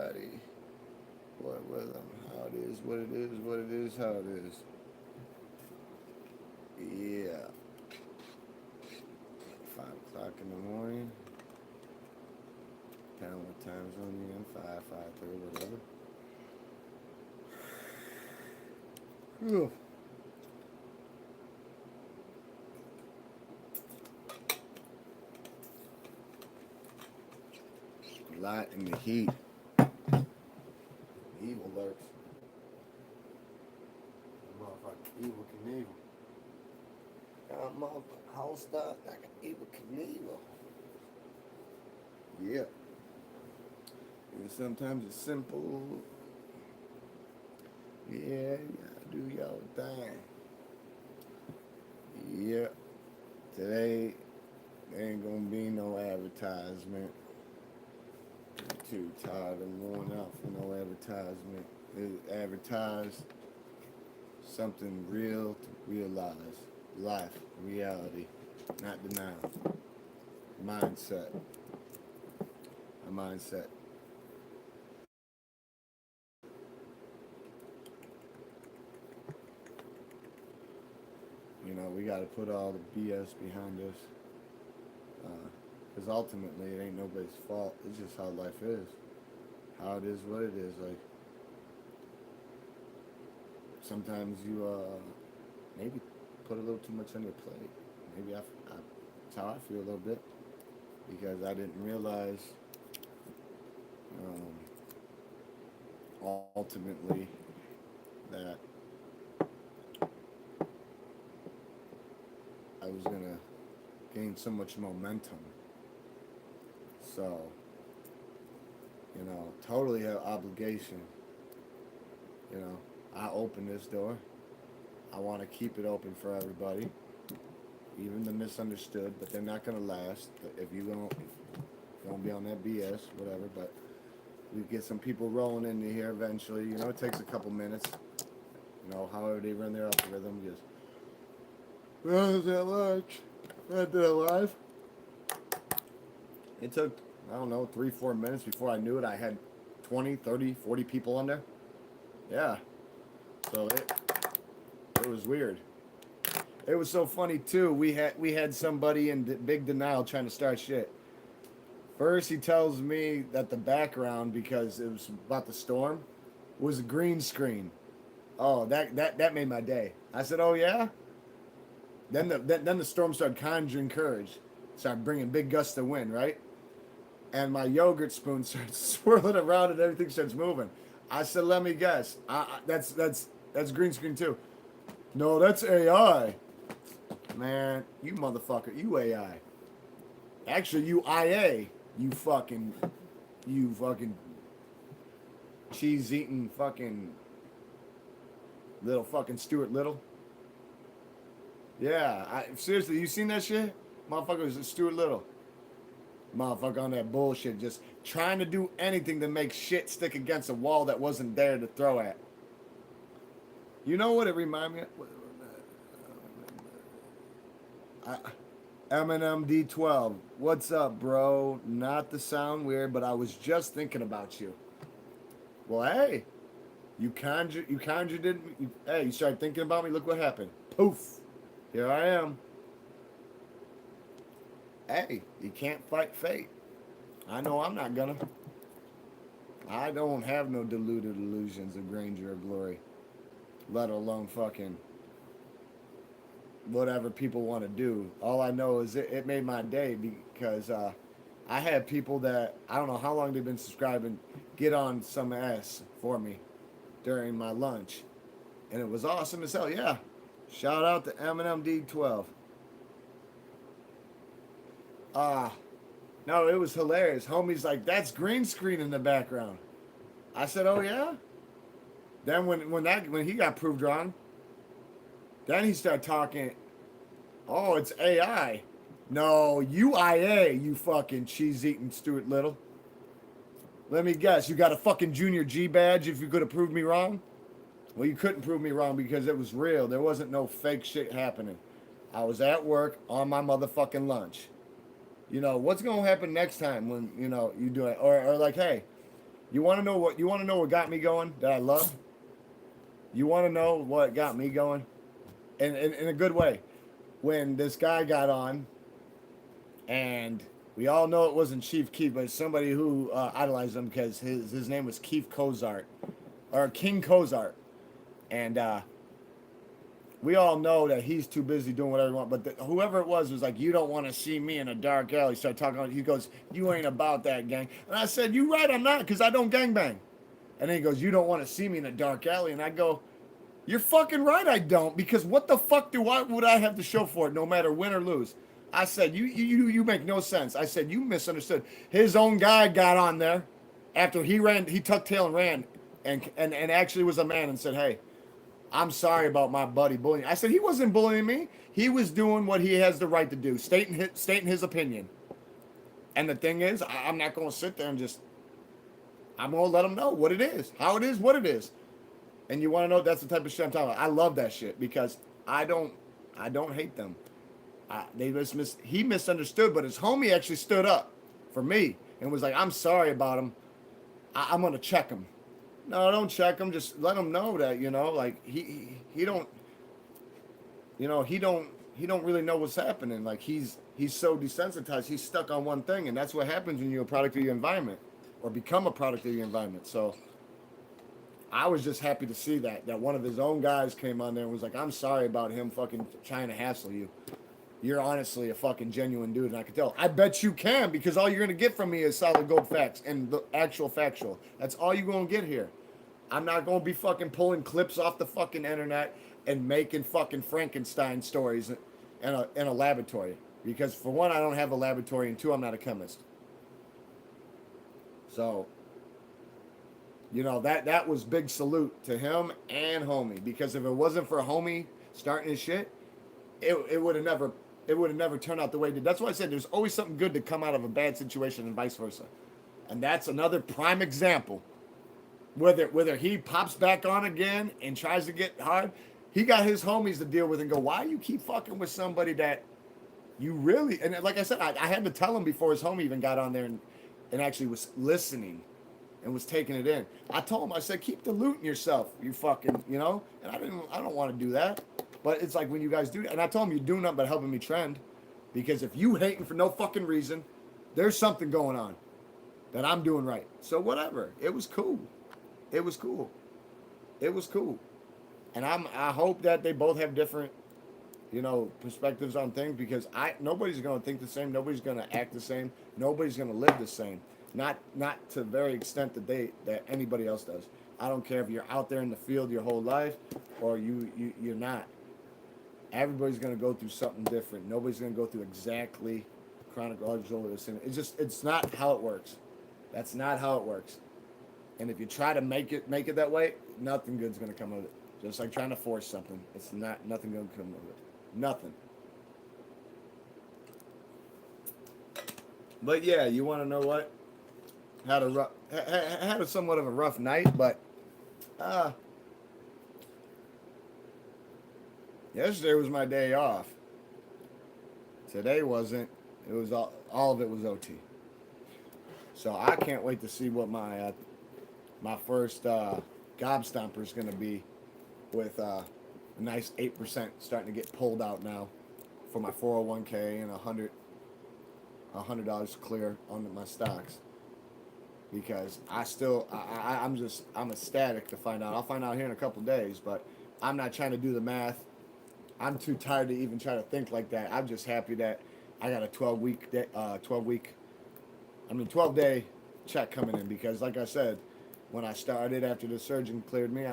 everybody. What with them? How it is, what it is, what it is, how it is. Yeah. 5 o'clock in the morning. Depending on what time zone you're in, 5:30, whatever. Whew. A lot in the heat. Evil lurks. Motherfucker, evil Knievel. Motherfucker, host up like an evil Knievel. Yeah. And sometimes it's simple. Yeah, you gotta do your thing. Yeah. Today, there ain't gonna be no advertisement. I'm too tired of going out for no advertisement. They advertise something real to realize. Life, reality, not denial. Mindset. A mindset. You know, we got to put all the BS behind us. Because ultimately, it ain't nobody's fault. It's just how life is. How it is, what it is. Like, sometimes you maybe put a little too much on your plate. Maybe that's how I feel a little bit. Because I didn't realize ultimately that I was going to gain so much momentum. So, you know, totally have obligation. You know, I open this door. I want to keep it open for everybody, even the misunderstood, but they're not going to last. If you're going to be on that BS, whatever, but we get some people rolling into here eventually. You know, it takes a couple minutes. You know, however they run their algorithm, just, well, is that lunch? Not that live. It took, I don't know, 3-4 minutes before I knew it. I had 20, 30, 40 people on there. Yeah. So it was weird. It was so funny too. We had somebody in big denial trying to start shit. First, he tells me that the background, because it was about the storm, was a green screen. Oh, that made my day. I said, "Oh yeah." Then the storm started conjuring courage, started bringing big gusts of wind, right? And my yogurt spoon starts swirling around and everything starts moving. I said, "Let me guess. That's green screen too." No, that's AI. Man, you motherfucker, you AI. Actually, you IA. You fucking cheese eating fucking little fucking Stuart Little. Yeah, seriously, you seen that shit? Motherfucker was Stuart Little. Motherfucker on that bullshit, just trying to do anything to make shit stick against a wall that wasn't there to throw at. You know what it reminded me of? Eminem D12. What's up, bro? Not to sound weird, but I was just thinking about you. Well, hey, you conjured it. Hey, you started thinking about me. Look what happened. Poof. Here I am. Hey, you can't fight fate. I know I'm not gonna. I don't have no deluded illusions of grandeur or glory, let alone fucking whatever people want to do. All I know is it made my day because I had people that I don't know how long they've been subscribing get on some ass for me during my lunch, and it was awesome as hell. Yeah, shout out to Eminem D12. Ah, no, it was hilarious. Homie's like, that's green screen in the background. I said, oh yeah. Then when he got proved wrong, then he started talking. Oh, it's AI. No, UIA, you fucking cheese eating Stuart Little. Let me guess, you got a fucking Junior G badge if you could have proved me wrong? Well, you couldn't prove me wrong because it was real. There wasn't no fake shit happening. I was at work on my motherfucking lunch. You know, what's going to happen next time when, you know, you do it? Or like, hey, You want to know what? You want to know what got me going? That I love. You want to know what got me going? In a good way. When this guy got on, and we all know it wasn't Chief Keef, but somebody who idolized him because his name was Keith Cozart, or King Cozart, and we all know that he's too busy doing whatever he wants. But whoever it was like, "You don't want to see me in a dark alley." Started talking. He goes, "You ain't about that, gang." And I said, "You right, I'm not, because I don't gangbang." And then he goes, "You don't want to see me in a dark alley." And I go, "You're fucking right, I don't, because what the fuck would I have to show for it, no matter win or lose?" I said, "You make no sense." I said, "You misunderstood." His own guy got on there after he ran, he tucked tail and ran, and actually was a man and said, "Hey, I'm sorry about my buddy bullying." I said, "He wasn't bullying me. He was doing what he has the right to do, stating his opinion." And the thing is, I'm not going to sit there and just, I'm going to let him know what it is, how it is, what it is. And you want to know, that's the type of shit I'm talking about. I love that shit because I don't hate them. He misunderstood, but his homie actually stood up for me and was like, "I'm sorry about him. I'm going to check him." No, don't check him. Just let him know that, like he don't, he don't really know what's happening. Like he's so desensitized. He's stuck on one thing, and that's what happens when you're a product of your environment, or become a product of your environment. So I was just happy to see that one of his own guys came on there and was like, "I'm sorry about him fucking trying to hassle you. You're honestly a fucking genuine dude," and I could tell. I bet you can, because all you're gonna get from me is solid gold facts and the actual factual. That's all you're gonna get here. I'm not gonna be fucking pulling clips off the fucking internet and making fucking Frankenstein stories in a laboratory. Because for one, I don't have a laboratory, and two, I'm not a chemist. So, that was big salute to him and homie. Because if it wasn't for homie starting his shit, it would have never turned out the way it did. That's why I said there's always something good to come out of a bad situation, and vice versa. And that's another prime example. Whether he pops back on again and tries to get hard, he got his homies to deal with and go, "Why you keep fucking with somebody that you really..." And like I said, I had to tell him before his homie even got on there and actually was listening and was taking it in. I told him, I said, "Keep diluting yourself, you fucking, And I don't want to do that. But it's like when you guys do that, and I told him, "You're doing nothing but helping me trend. Because if you hating for no fucking reason, there's something going on that I'm doing right." So whatever. It was cool. It was cool. It was cool. And I hope that they both have different, perspectives on things, because nobody's gonna think the same, nobody's gonna act the same, nobody's gonna live the same. Not to the very extent that anybody else does. I don't care if you're out there in the field your whole life or you're not. Everybody's gonna go through something different. Nobody's gonna go through exactly chronological. It's not how it works. That's not how it works. And if you try to make it that way, nothing good's gonna come of it. Just like trying to force something, nothing gonna come of it. Nothing. But yeah, you want to know what? Had a somewhat of a rough night, but yesterday was my day off. Today wasn't. It was all of it was OT. So I can't wait to see what my first gobstomper is going to be, with a nice 8% starting to get pulled out now for my 401k, and $100 clear on my stocks. Because I'm ecstatic to find out. I'll find out here in a couple days, but I'm not trying to do the math. I'm too tired to even try to think like that. I'm just happy that I got a 12-day check coming in, because like I said, when I started after the surgeon cleared me,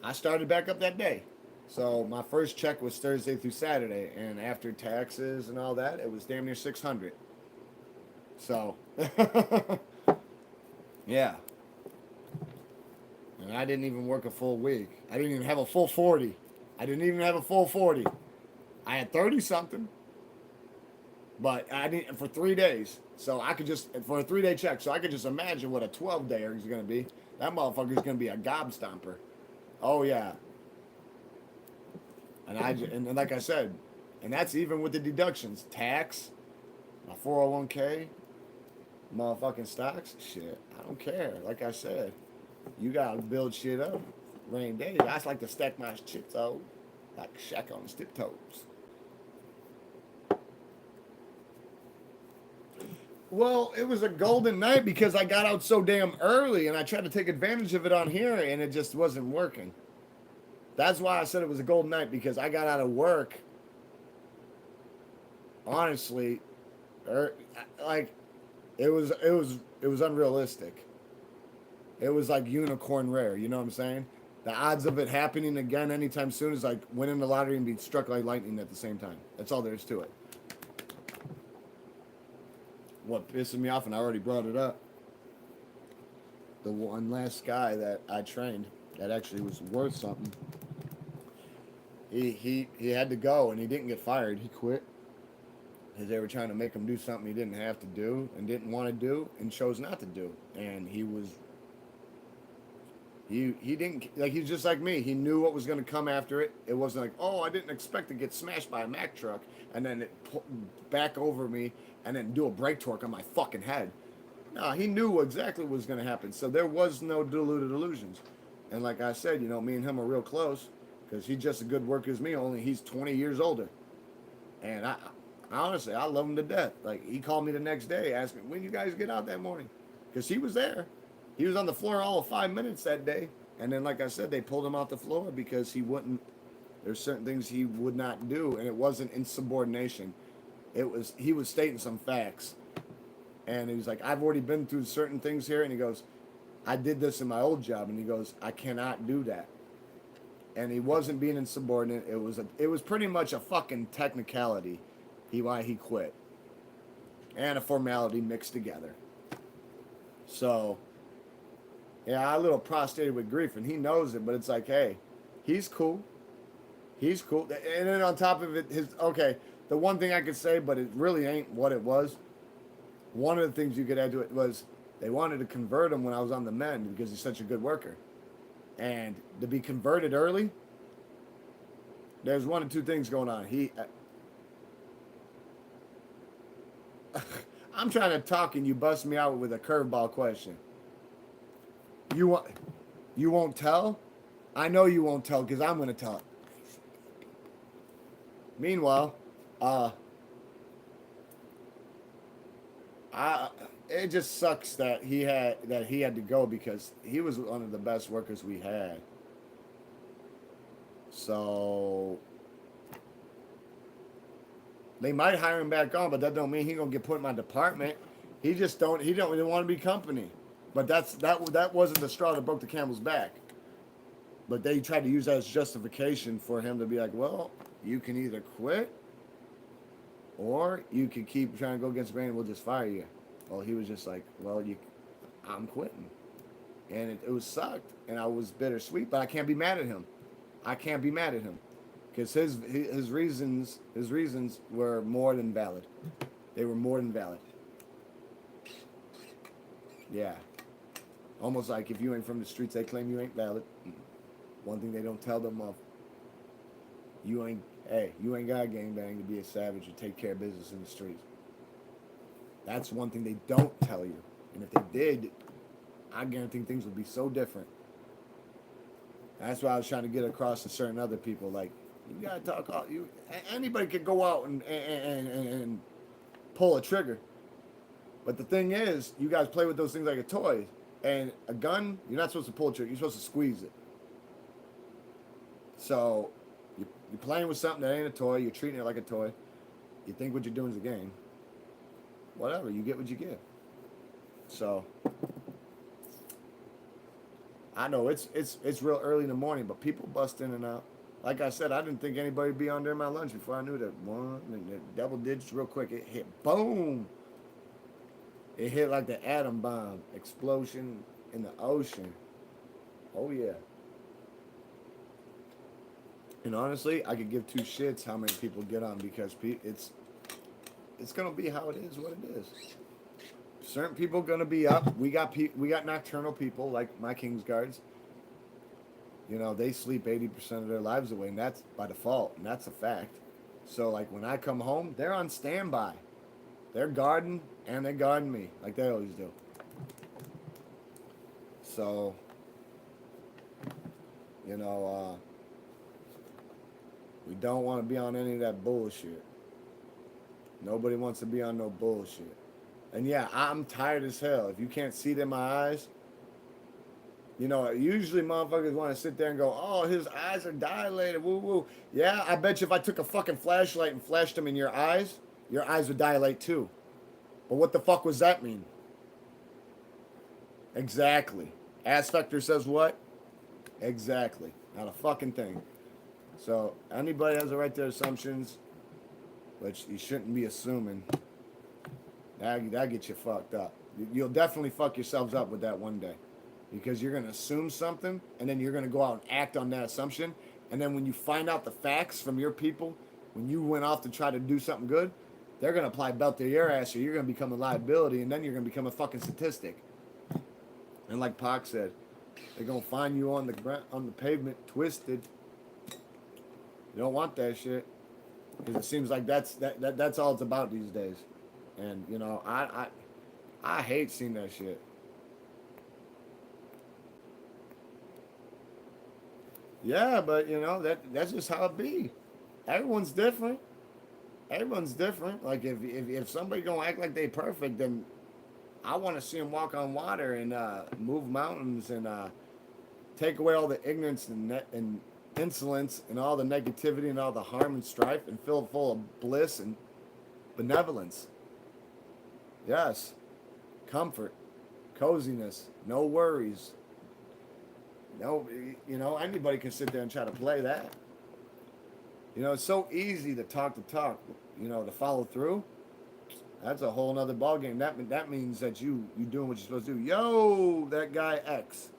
I started back up that day. So my first check was Thursday through Saturday, and after taxes and all that, it was damn near $600. So yeah. And I didn't even work a full week. I didn't even have a full 40. I had 30 something. But I didn't for 3 days. So I could just, for a 3-day check, so I could just imagine what a 12-dayer is going to be. That motherfucker is going to be a gobstomper. Oh, yeah. And like I said, and that's even with the deductions. Tax, my 401k, motherfucking stocks. Shit, I don't care. Like I said, you gotta build shit up. Rain day. I just like to stack my chips out like Shaq on his tiptoes. Well, it was a golden night because I got out so damn early and I tried to take advantage of it on here and it just wasn't working. That's why I said it was a golden night because I got out of work. Honestly, like it was unrealistic. It was like unicorn rare. You know what I'm saying? The odds of it happening again anytime soon is like winning the lottery and being struck like lightning at the same time. That's all there is to it. What pisses me off, and I already brought it up. The one last guy that I trained that actually was worth something. He had to go and he didn't get fired. He quit because they were trying to make him do something he didn't have to do and didn't want to do and chose not to do. And he didn't, like, he's just like me. He knew what was going to come after it. It wasn't like, oh, I didn't expect to get smashed by a Mack truck and then it back over me and then do a brake torque on my fucking head. No, he knew exactly what was going to happen. So there was no deluded illusions. And like I said, me and him are real close because he's just as good worker as me, only he's 20 years older. And I honestly, I love him to death. Like, he called me the next day asking, when you guys get out that morning? Because he was there. He was on the floor all of 5 minutes that day. And then, like I said, they pulled him off the floor because there's certain things he would not do. And it wasn't insubordination. He was stating some facts. And he was like, I've already been through certain things here. And he goes, I did this in my old job. And he goes, I cannot do that. And he wasn't being insubordinate. It was pretty much a fucking technicality. Why he quit. And a formality mixed together. So, yeah, I a little prostrated with grief, and he knows it, but it's like, hey, he's cool. He's cool. And then on top of it, the one thing I could say, but it really ain't what it was. One of the things you could add to it was they wanted to convert him when I was on the men because he's such a good worker. And to be converted early, there's one of two things going on. I'm trying to talk and you bust me out with a curveball question. You won't tell? I know you won't tell because I'm going to tell it. Meanwhile, it just sucks that he had to go because he was one of the best workers we had. So they might hire him back on, but that don't mean he gonna get put in my department. He don't even want to be company. But that wasn't the straw that broke the camel's back. But they tried to use that as justification for him to be like, well, you can either quit or you can keep trying to go against the grain and we'll just fire you. Well, he was just like, well, I'm quitting. And it was sucked. And I was bittersweet, but I can't be mad at him. Because his reasons were more than valid. They were more than valid. Yeah. Almost like if you ain't from the streets, they claim you ain't valid. One thing they don't tell them of, you ain't got a gangbang to be a savage or take care of business in the streets. That's one thing they don't tell you. And if they did, I guarantee things would be so different. That's why I was trying to get across to certain other people. Like, you gotta talk. Anybody could go out and pull a trigger. But the thing is, you guys play with those things like a toy. And a gun, you're not supposed to pull a trigger. You're supposed to squeeze it. So, you're playing with something that ain't a toy. You're treating it like a toy. You think what you're doing is a game. Whatever. You get what you get. So, I know it's real early in the morning, but people bust in and out. Like I said, I didn't think anybody would be on there my lunch before I knew that one and the double digits real quick. It hit boom. It hit like the atom bomb explosion in the ocean. Oh yeah. And honestly, I could give two shits how many people get on because it's gonna be how it is, what it is. Certain people gonna be up. We got nocturnal people like my King's Guards. They sleep 80% of their lives away, and that's by default, and that's a fact. So like when I come home, they're on standby. They're guarding and they guard me like they always do. So, you know, we don't want to be on any of that bullshit. Nobody wants to be on no bullshit. And yeah, I'm tired as hell. If you can't see it in my eyes, you know, usually motherfuckers want to sit there and go, oh, his eyes are dilated, woo woo. Yeah, I bet you if I took a fucking flashlight and flashed them in your eyes would dilate too. But what the fuck was that mean? Exactly. Aspector says what? Exactly. Not a fucking thing. So anybody has a right to assumptions, which you shouldn't be assuming. That gets you fucked up. You'll definitely fuck yourselves up with that one day. Because you're going to assume something, and then you're going to go out and act on that assumption. And then when you find out the facts from your people, when you went off to try to do something good, they're going to apply belt to your ass, or you're going to become a liability, and then you're going to become a fucking statistic. And like Pac said, they're going to find you on the pavement, twisted. You don't want that shit. Because it seems like that's all it's about these days. And, you know, I hate seeing that shit. Yeah, but you know that's just how it be. Everyone's different. Everyone's different. Like if somebody gonna act like they perfect, then I want to see them walk on water and move mountains and take away all the ignorance and insolence and all the negativity and all the harm and strife and fill it full of bliss and benevolence. Yes, comfort, coziness, no worries. No, you know, anybody can sit there and try to play that. You know, it's so easy to talk, you know, to follow through. That's a whole nother ballgame. That means that you doing what you're supposed to do. Yo, that guy X.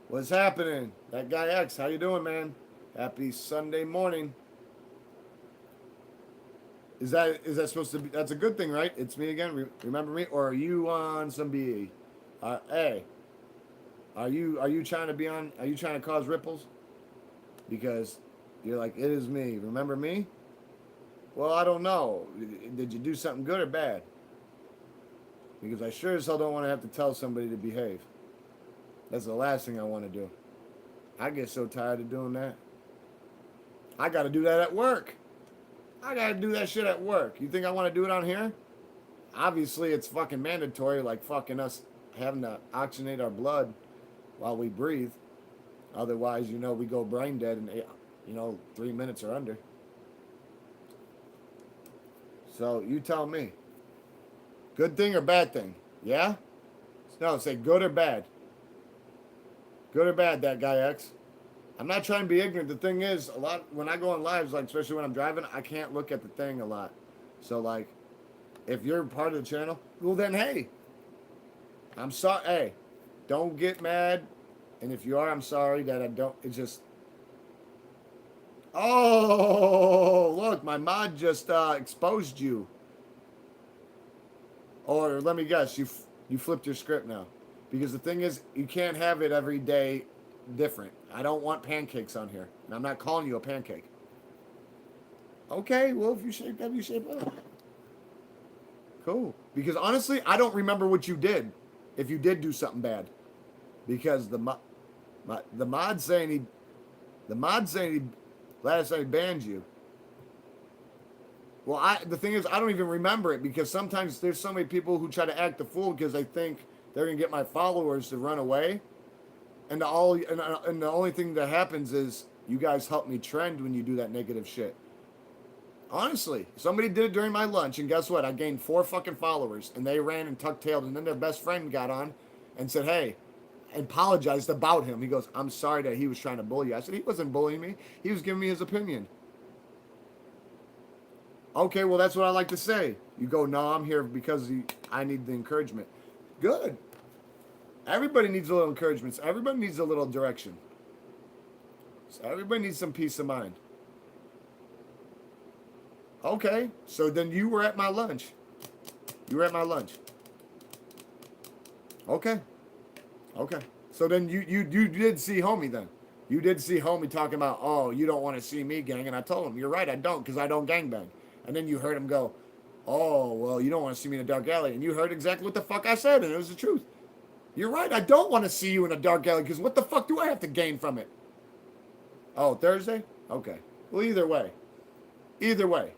What's happening? That guy X, how you doing, man? Happy Sunday morning. Is that supposed to be, that's a good thing, right? It's me again. Remember me? Or are you on some BE? Hey. Are you trying to be on? Are you trying to cause ripples? Because you're like, it is me. Remember me? Well, I don't know. Did you do something good or bad? Because I sure as hell don't want to have to tell somebody to behave. That's the last thing I want to do. I get so tired of doing that. I got to do that at work. I got to do that shit at work. You think I want to do it on here? Obviously, it's fucking mandatory, like fucking us having to oxygenate our blood while we breathe. Otherwise, you know, we go brain dead in, you know, 3 minutes or under. So you tell me. Good thing or bad thing? Yeah? No, say good or bad. Good or bad, that guy X. I'm not trying to be ignorant. The thing is, a lot when I go on lives, like especially when I'm driving, I can't look at the thing a lot. So like, if you're part of the channel, well then hey, I'm sorry. Hey, don't get mad. And if you are, I'm sorry that I don't. It's just. Oh, look, my mod just exposed you. Or let me guess, you flipped your script now. Because the thing is, you can't have it every day different. I don't want pancakes on here. And I'm not calling you a pancake. Okay, well, if you shape up, you shape up. Cool. Because honestly, I don't remember what you did. If you did do something bad. Because the mod saying he last night banned you. Well, the thing is, I don't even remember it because sometimes there's so many people who try to act the fool because they think they're gonna get my followers to run away, and the only thing that happens is you guys help me trend when you do that negative shit. Honestly, somebody did it during my lunch, and guess what? I gained 4 fucking followers, and they ran and tuck-tailed, and then their best friend got on and said, hey, apologized about him. He goes, I'm sorry that he was trying to bully you. I said, he wasn't bullying me. He was giving me his opinion. Okay, well, that's what I like to say. You go, no, I'm here because I need the encouragement. Good. Everybody needs a little encouragement. So everybody needs a little direction. So everybody needs some peace of mind. Okay, so then you were at my lunch. You were at my lunch. Okay. Okay. So then you did see homie then. You did see homie talking about, oh, you don't want to see me gang. And I told him, you're right, I don't, because I don't gangbang. And then you heard him go, oh, well, you don't want to see me in a dark alley. And you heard exactly what the fuck I said, and it was the truth. You're right. I don't want to see you in a dark alley because what the fuck do I have to gain from it? Oh, Thursday? Okay. Well, either way. Either way.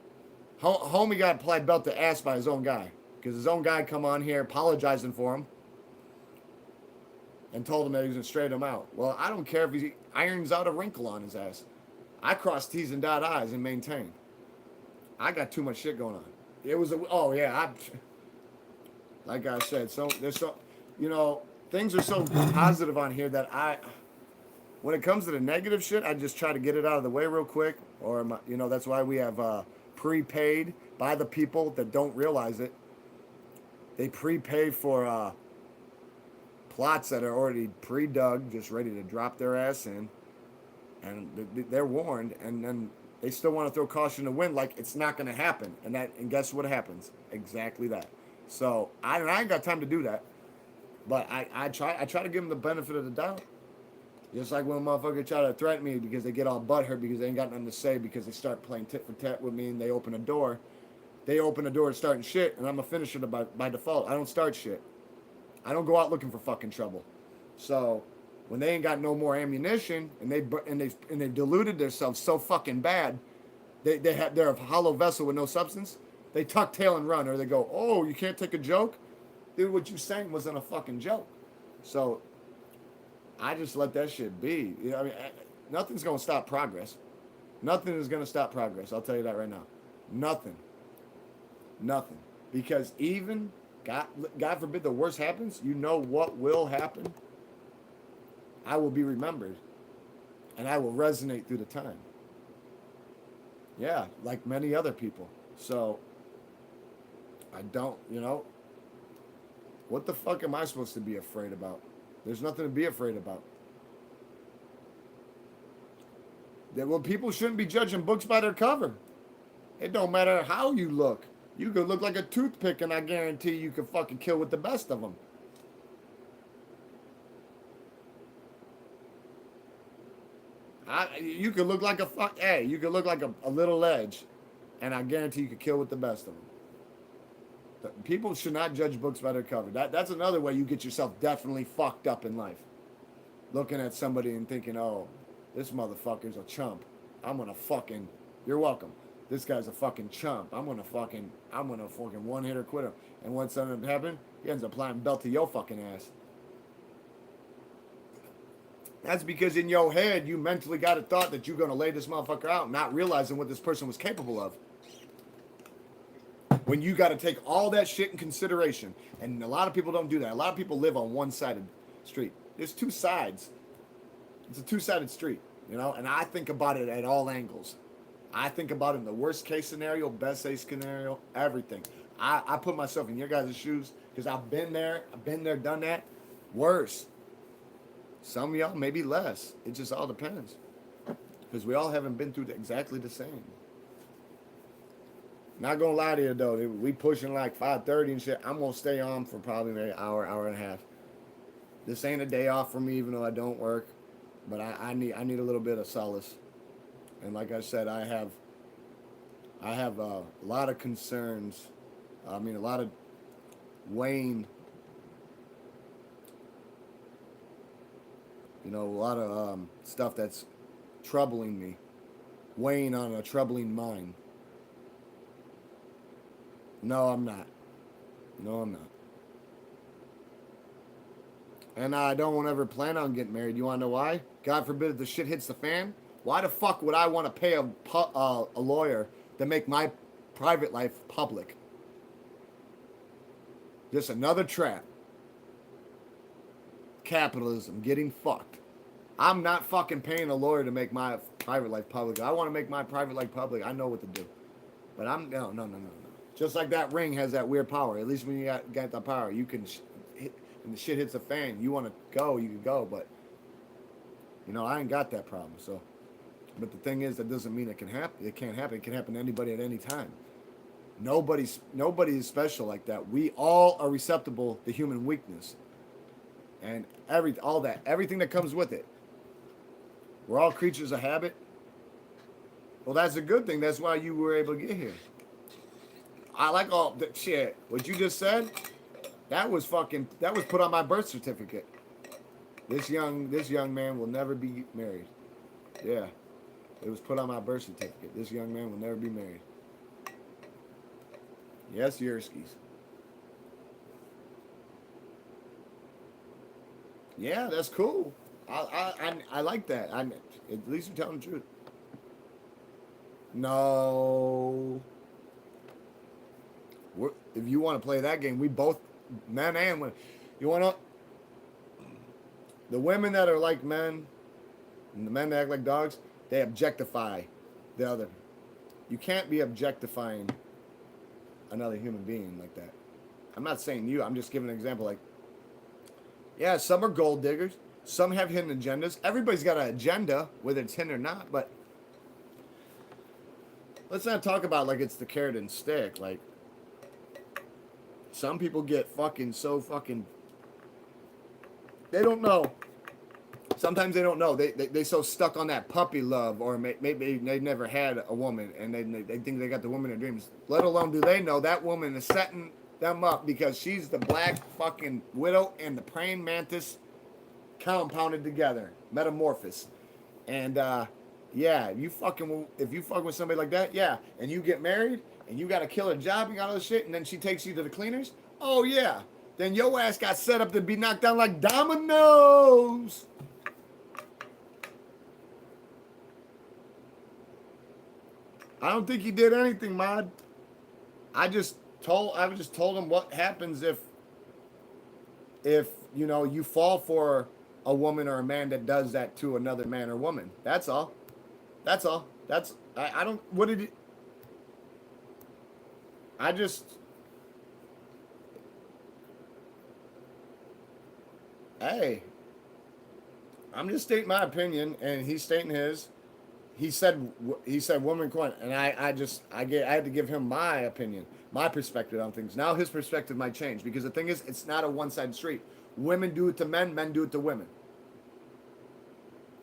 Homie got applied belt to ass by his own guy because his own guy come on here apologizing for him and told him that he was going to straighten him out. Well, I don't care if he irons out a wrinkle on his ass. I cross T's and dot I's and maintain. I got too much shit going on. It was like I said, so there's so, things are so positive on here that when it comes to the negative shit, I just try to get it out of the way real quick. Or, that's why we have prepaid by the people that don't realize it. They prepay for plots that are already pre-dug, just ready to drop their ass in. And they're warned, and then they still want to throw caution to the wind like it's not going to happen. And guess what happens? Exactly that. So I ain't got time to do that. But I try to give them the benefit of the doubt. Just like when a motherfucker try to threaten me because they get all butthurt because they ain't got nothing to say because they start playing tit for tat with me and they open a door. They open a door to starting shit, and I'm a finisher by default. I don't start shit. I don't go out looking for fucking trouble. So when they ain't got no more ammunition and they've diluted themselves so fucking bad, they're a hollow vessel with no substance. They tuck tail and run, or they go, "Oh, you can't take a joke, dude. What you saying wasn't a fucking joke." So I just let that shit be. Nothing's gonna stop progress. Nothing is gonna stop progress. I'll tell you that right now. Nothing. Because even God forbid the worst happens, you know what will happen? I will be remembered. And I will resonate through the time. Yeah, like many other people. So, I don't, what the fuck am I supposed to be afraid about? There's nothing to be afraid about. People shouldn't be judging books by their cover. It don't matter how you look. You could look like a toothpick, and I guarantee you could fucking kill with the best of them. You could look like you could look like a little edge, and I guarantee you could kill with the best of them. People should not judge books by their cover. That's another way you get yourself definitely fucked up in life. Looking at somebody and thinking, "Oh, this motherfucker's a chump. You're welcome. This guy's a fucking chump. I'm gonna fucking one hitter quitter." And what's ends up happening? He ends up applying belt to your fucking ass. That's because in your head you mentally got a thought that you're gonna lay this motherfucker out, not realizing what this person was capable of. When you got to take all that shit in consideration, and a lot of people don't do that. A lot of people live on one-sided street. There's two sides. It's a two-sided street, and I think about it at all angles. I think about it in the worst case scenario, best case scenario, everything. I put myself in your guys' shoes because I've been there, done that. Worse. Some of y'all maybe less. It just all depends. Because we all haven't been through exactly the same. Not gonna lie to you though, we pushing like 5:30 and shit. I'm gonna stay on for probably maybe an hour and a half. This ain't a day off for me, even though I don't work. But I need a little bit of solace. And like I said, I have a lot of concerns. A lot of weighing. A lot of stuff that's troubling me, weighing on a troubling mind. No, I'm not. And I don't ever plan on getting married. You want to know why? God forbid if the shit hits the fan. Why the fuck would I want to pay a lawyer to make my private life public? Just another trap. Capitalism, getting fucked. I'm not fucking paying a lawyer to make my private life public. I want to make my private life public. I know what to do. But no. Just like that ring has that weird power. At least when you got the power, you can when the shit hits the fan, you want to go, you can go. But I ain't got that problem. So, but the thing is, that doesn't mean it can happen. It can't happen. It can happen to anybody at any time. Nobody is special like that. We all are receptible to human weakness, and everything that comes with it. We're all creatures of habit. Well, that's a good thing. That's why you were able to get here. I like all the shit. What you just said, That was put on my birth certificate. This young man will never be married. Yeah. It was put on my birth certificate. This young man will never be married. Yes, Yerskis. Yeah, that's cool. I like that. At least you're telling the truth. No. If you want to play that game, we both, men and women. You want to, the women that are like men, and the men that act like dogs, they objectify the other. You can't be objectifying another human being like that. I'm not saying you. I'm just giving an example. Like, yeah, some are gold diggers. Some have hidden agendas. Everybody's got an agenda, whether it's hidden or not. But let's not talk about like it's the carrot and stick. Like, some people get so fucking. They don't know. Sometimes they don't know. They so stuck on that puppy love, or maybe they never had a woman, and they think they got the woman of dreams. Let alone do they know that woman is setting them up because she's the black fucking widow and the praying mantis compounded together, metamorphosis. And yeah, if you fuck with somebody like that, yeah, and you get married and you got a killer job and got all this shit, and then she takes you to the cleaners, oh yeah, then your ass got set up to be knocked down like dominoes. I don't think he did anything, Mod. I was just told him what happens if you fall for a woman or a man that does that to another man or woman. That's all. That's all. I don't. What did he? I just. Hey, I'm just stating my opinion, and he's stating his. He said woman coin, and I had to give him my opinion, my perspective on things. Now his perspective might change because the thing is, it's not a one-sided street. Women do it to men, men do it to women.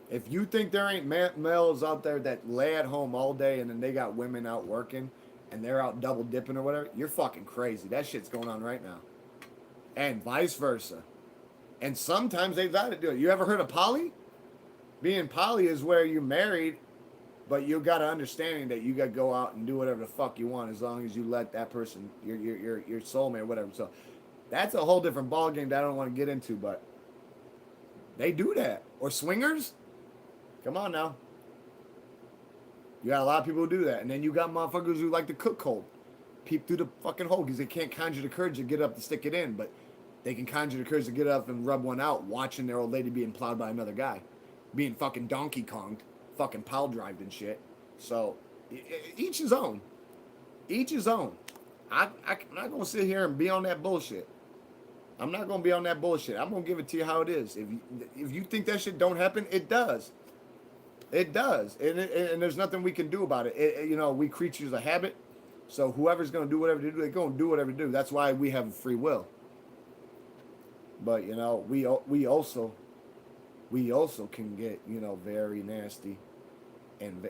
If you think there ain't males out there that lay at home all day and then they got women out working and they're out double dipping or whatever, you're fucking crazy. That shit's going on right now, and vice versa. And sometimes they got to do it. You ever heard of poly? Being poly is where you're married, but you got an understanding that you got to go out and do whatever the fuck you want as long as you let that person, your soulmate or whatever. So that's a whole different ball game that I don't want to get into, but they do that. Or swingers? Come on now. You got a lot of people who do that. And then you got motherfuckers who like to cook cold. Peep through the fucking hole because they can't conjure the courage to get up to stick it in, but they can conjure the courage to get up and rub one out watching their old lady being plowed by another guy. Being fucking Donkey Konged. Fucking pile drived and shit. So, each his own. Each his own. I'm not going to sit here and be on that bullshit. I'm not going to be on that bullshit. I'm going to give it to you how it is. If you think that shit don't happen, it does. It does. And there's nothing we can do about it. We creatures of habit. So whoever's going to do whatever they do, they're going to do whatever they do. That's why we have free will. But, we also can get, very nasty and,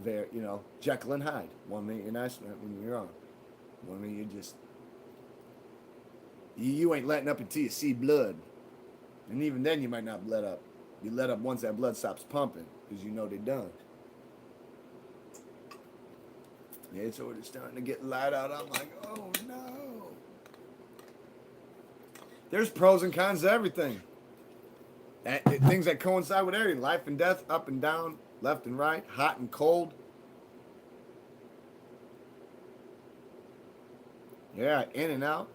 very, Jekyll and Hyde. 1 minute you're nice, when you're wrong. 1 minute you just, you ain't letting up until you see blood. And even then you might not let up. You let up once that blood stops pumping because they're done. Yeah, it's already starting to get light out. I'm like, oh no. There's pros and cons to everything. Things that coincide with everything. Life and death, up and down, left and right, hot and cold. Yeah, in and out.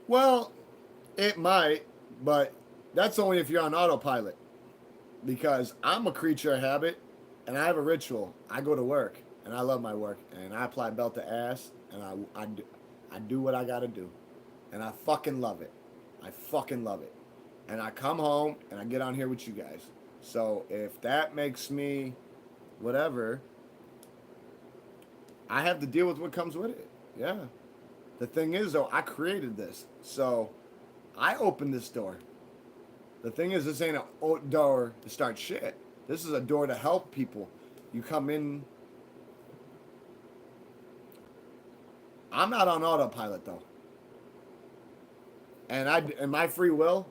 Well, it might, but that's only if you're on autopilot. Because I'm a creature of habit, and I have a ritual. I go to work, and I love my work, and I apply belt to ass, and I do what I got to do. And I fucking love it. I fucking love it. And I come home and I get on here with you guys. So if that makes me whatever, I have to deal with what comes with it. Yeah. The thing is, though, I created this. So I opened this door. The thing is, this ain't a door to start shit. This is a door to help people. You come in. I'm not on autopilot though. And my free will,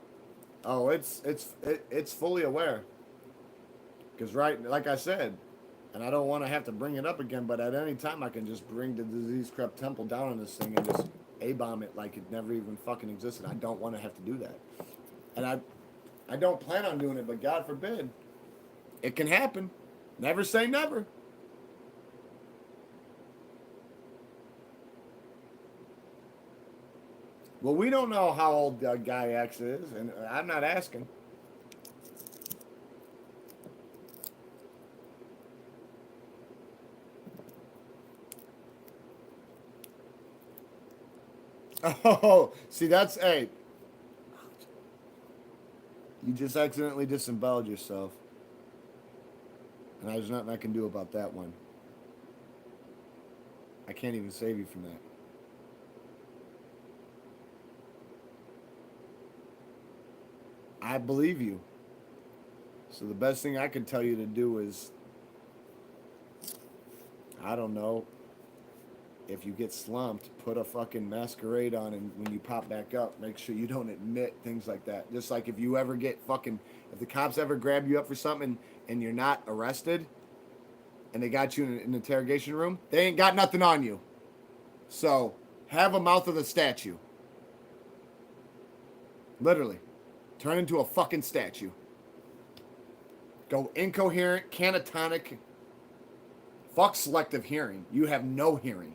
oh, it's fully aware. Because right, like I said, and I don't want to have to bring it up again, but at any time I can just bring the disease crept temple down on this thing and just A-bomb it like it never even fucking existed. I don't want to have to do that. And I don't plan on doing it, but God forbid. It can happen. Never say never. Well, we don't know how old Guy X is, and I'm not asking. Oh, see, that's, hey, you just accidentally disemboweled yourself. And there's nothing I can do about that one. I can't even save you from that. I believe you. So the best thing I can tell you to do is, I don't know, if you get slumped, put a fucking masquerade on, and when you pop back up, make sure you don't admit things like that. Just like if you ever get fucking, if the cops ever grab you up for something and you're not arrested, and they got you in an interrogation room, they ain't got nothing on you. So have a mouth of a statue. Literally. Turn into a fucking statue. Go incoherent, catatonic. Fuck selective hearing. You have no hearing.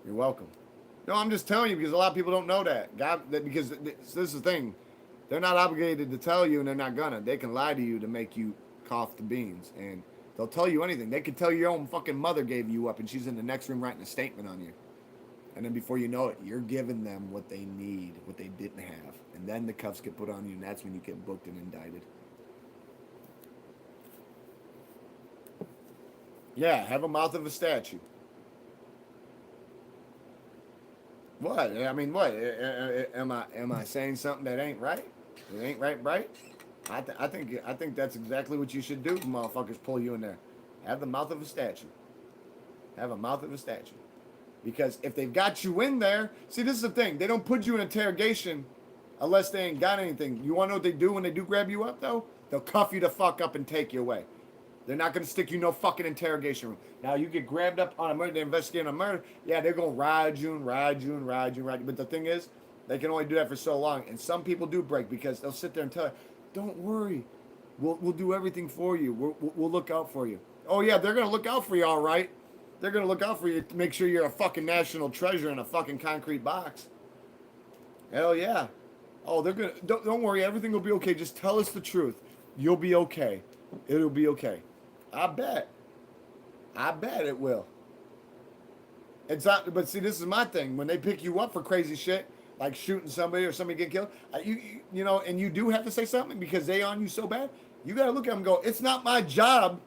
You're welcome. No, I'm just telling you because a lot of people don't know that. Because this is the thing. They're not obligated to tell you, and they're not gonna. They can lie to you to make you cough the beans, and they'll tell you anything. They could tell your own fucking mother gave you up, and she's in the next room writing a statement on you. And then before you know it, you're giving them what they need, what they didn't have. And then the cuffs get put on you, and that's when you get booked and indicted. Yeah, have a mouth of a statue. What? I mean, what? Am I saying something that ain't right? It ain't right? I think that's exactly what you should do. Motherfuckers pull you in there. Have the mouth of a statue. Have a mouth of a statue. Because if they've got you in there, see, this is the thing. They don't put you in interrogation unless they ain't got anything. You want to know what they do when they do grab you up, though? They'll cuff you the fuck up and take you away. They're not going to stick you in no fucking interrogation room. Now, you get grabbed up on a murder, they're investigating a murder. Yeah, they're going to ride you. But the thing is, they can only do that for so long. And some people do break because they'll sit there and tell you, don't worry. We'll do everything for you. We'll look out for you. Oh, yeah, they're going to look out for you, all right. They're going to look out for you to make sure you're a fucking national treasure in a fucking concrete box. Hell yeah. Oh, they're going to, don't worry, everything will be okay. Just tell us the truth. You'll be okay. It'll be okay. I bet it will. It's not, but see, this is my thing. When they pick you up for crazy shit, like shooting somebody or somebody getting killed, you know, and you do have to say something because they on you so bad, you got to look at them and go, it's not my job.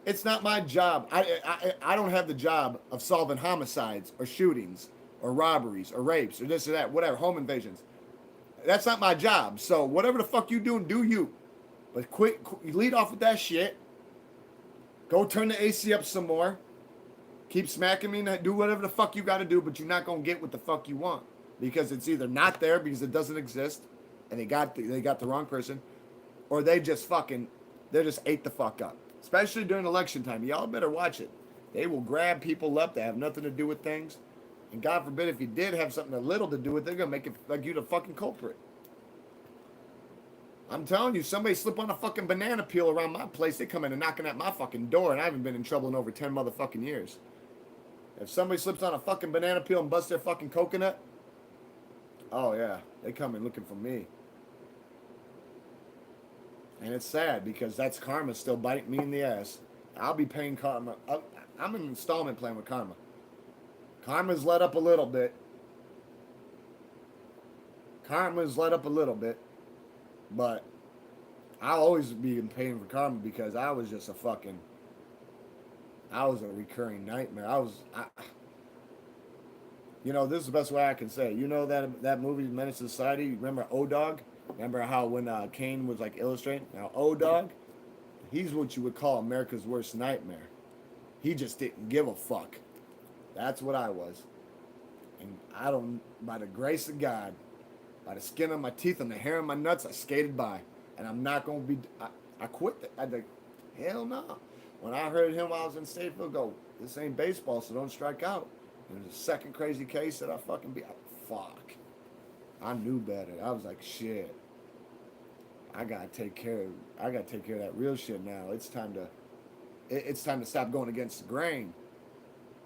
It's not my job. I don't have the job of solving homicides or shootings or robberies or rapes or this or that, whatever, home invasions. That's not my job. So whatever the fuck you doing, do you. But lead off with that shit. Go turn the AC up some more. Keep smacking me and do whatever the fuck you got to do, but you're not going to get what the fuck you want. Because it's either not there because it doesn't exist and they got the wrong person, or they just ate the fuck up. Especially during election time. Y'all better watch it. They will grab people up that have nothing to do with things. And God forbid if you did have something a little to do with it, they're going to make it like you the fucking culprit. I'm telling you, somebody slip on a fucking banana peel around my place, they come in and knocking at my fucking door, and I haven't been in trouble in over 10 motherfucking years. If somebody slips on a fucking banana peel and busts their fucking coconut, oh yeah, they come in looking for me. And it's sad because that's karma still biting me in the ass. I'll be paying karma. I'm an installment plan with karma. Karma's let up a little bit. But I'll always be in pain for karma because I was just I was a recurring nightmare. You know, this is the best way I can say it. You know that movie, Menace to Society? You remember O-Dog? Remember how when Kane was like illustrating? Now, O-Dog, he's what you would call America's worst nightmare. He just didn't give a fuck. That's what I was. And I don't, by the grace of God, by the skin on my teeth and the hair on my nuts, I skated by. And I'm not going to be, I quit. I like, hell no. When I heard him while I was in Stateville go, this ain't baseball, so don't strike out. And it was the second crazy case that I fucking beat. Fuck. I knew better. I was like, shit. I gotta take care of that real shit now. It's time to stop going against the grain.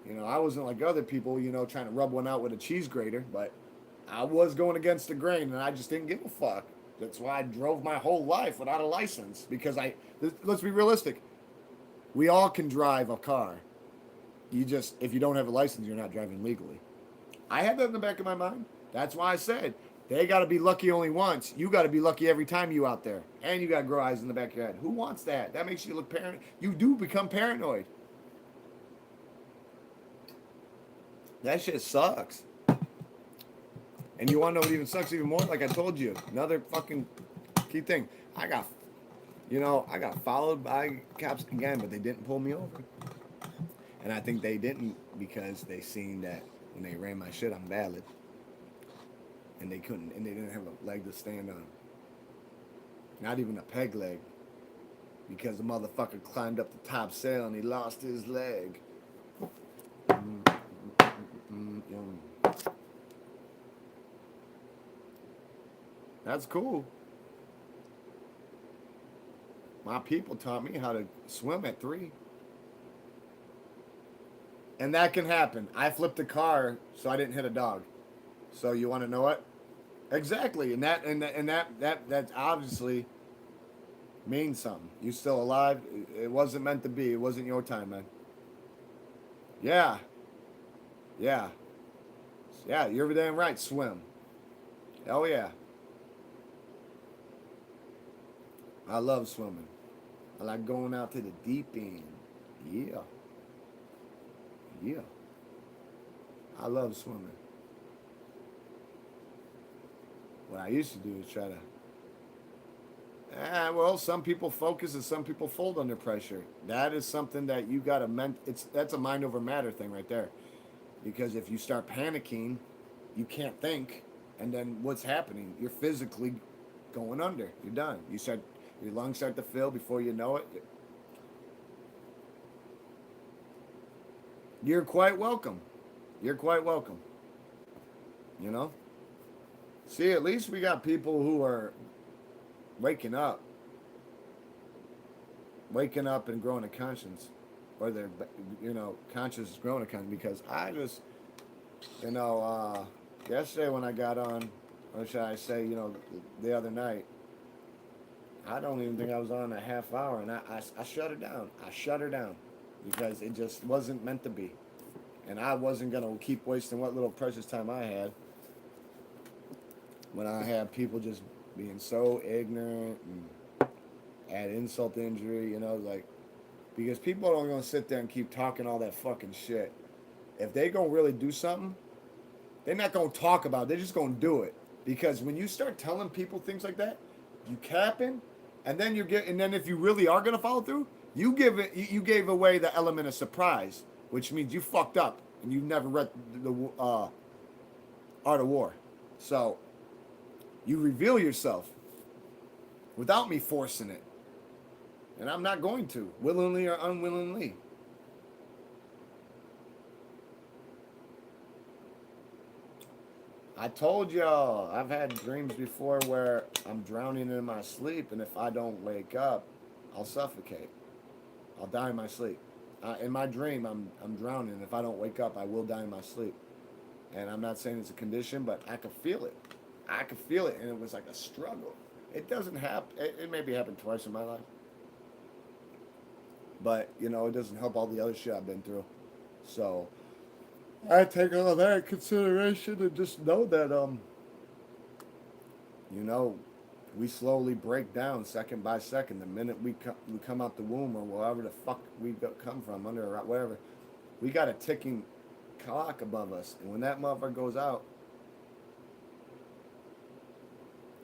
I wasn't like other people, trying to rub one out with a cheese grater, but I was going against the grain and I just didn't give a fuck. That's why I drove my whole life without a license because let's be realistic. We all can drive a car. If you don't have a license, you're not driving legally. I had that in the back of my mind. That's why I said they got to be lucky only once. You got to be lucky every time you out there. And you got to grow eyes in the back of your head. Who wants that? That makes you look paranoid. You do become paranoid. That shit sucks. And you want to know what even sucks even more? Like I told you, another fucking key thing. I got followed by cops again, but they didn't pull me over. And I think they didn't because they seen that when they ran my shit, I'm valid. And they didn't have a leg to stand on. Not even a peg leg. Because the motherfucker climbed up the top sail and he lost his leg. That's cool. My people taught me how to swim at 3. And that can happen. I flipped a car so I didn't hit a dog. So you want to know what? Exactly. And that obviously means something. You still alive? It wasn't meant to be. It wasn't your time, man. Yeah. Yeah. Yeah, you're damn right. Swim. Hell yeah. I love swimming. I like going out to the deep end. Yeah. Yeah. I love swimming. What I used to do is try to... well, some people focus and some people fold under pressure. That is something that you got to... That's a mind over matter thing right there. Because if you start panicking, you can't think. And then what's happening? You're physically going under. You're done. Your lungs start to fill before you know it. You're quite welcome. You're quite welcome. See, at least we got people who are waking up and growing a conscience, or they're, conscious is growing a conscience. Because I just, yesterday when I got on, or should I say, the other night, I don't even think I was on a half hour, and I shut her down. I shut her down because it just wasn't meant to be. And I wasn't going to keep wasting what little precious time I had when I had people just being so ignorant and add insult to injury, because people aren't going to sit there and keep talking all that fucking shit. If they going to really do something, they're not going to talk about it. They're just going to do it. Because when you start telling people things like that, you capping, and then and then if you really are going to follow through, you gave away the element of surprise, which means you fucked up and you never read the Art of War. So you reveal yourself without me forcing it. And I'm not going to, willingly or unwillingly. I told y'all, I've had dreams before where I'm drowning in my sleep, and if I don't wake up, I'll suffocate. I'll die in my sleep. In my dream, I'm drowning. If I don't wake up, I will die in my sleep. And I'm not saying it's a condition, but I could feel it. I could feel it, and it was like a struggle. It doesn't happen. It maybe happened twice in my life. But, it doesn't help all the other shit I've been through. So I take all of that in consideration and just know that, we slowly break down second by second. The minute we come out the womb or wherever the fuck we come from, under or whatever, we got a ticking clock above us. And when that motherfucker goes out,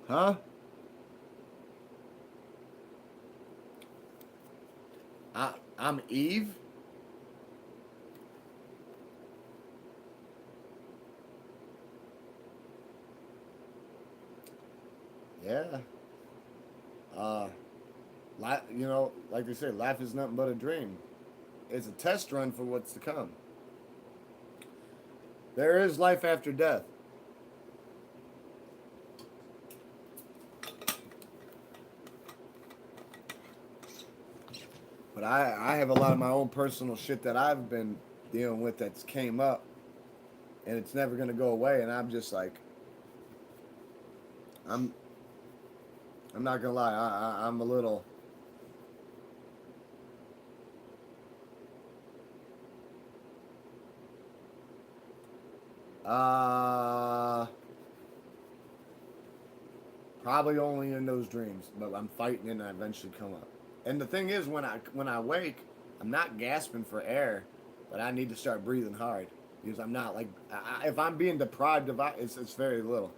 huh? I'm Eve? Yeah. Uh, you know, like they say, life is nothing but a dream. It's a test run for what's to come. There is life after death. But I have a lot of my own personal shit that I've been dealing with that's came up, and it's never gonna go away. And I'm just like, I'm I'm not gonna lie, I'm a little. Uh, Probably only in those dreams, but I'm fighting and I eventually come up. And the thing is, when I wake, I'm not gasping for air, but I need to start breathing hard because I'm not like if I'm being deprived of it's very little.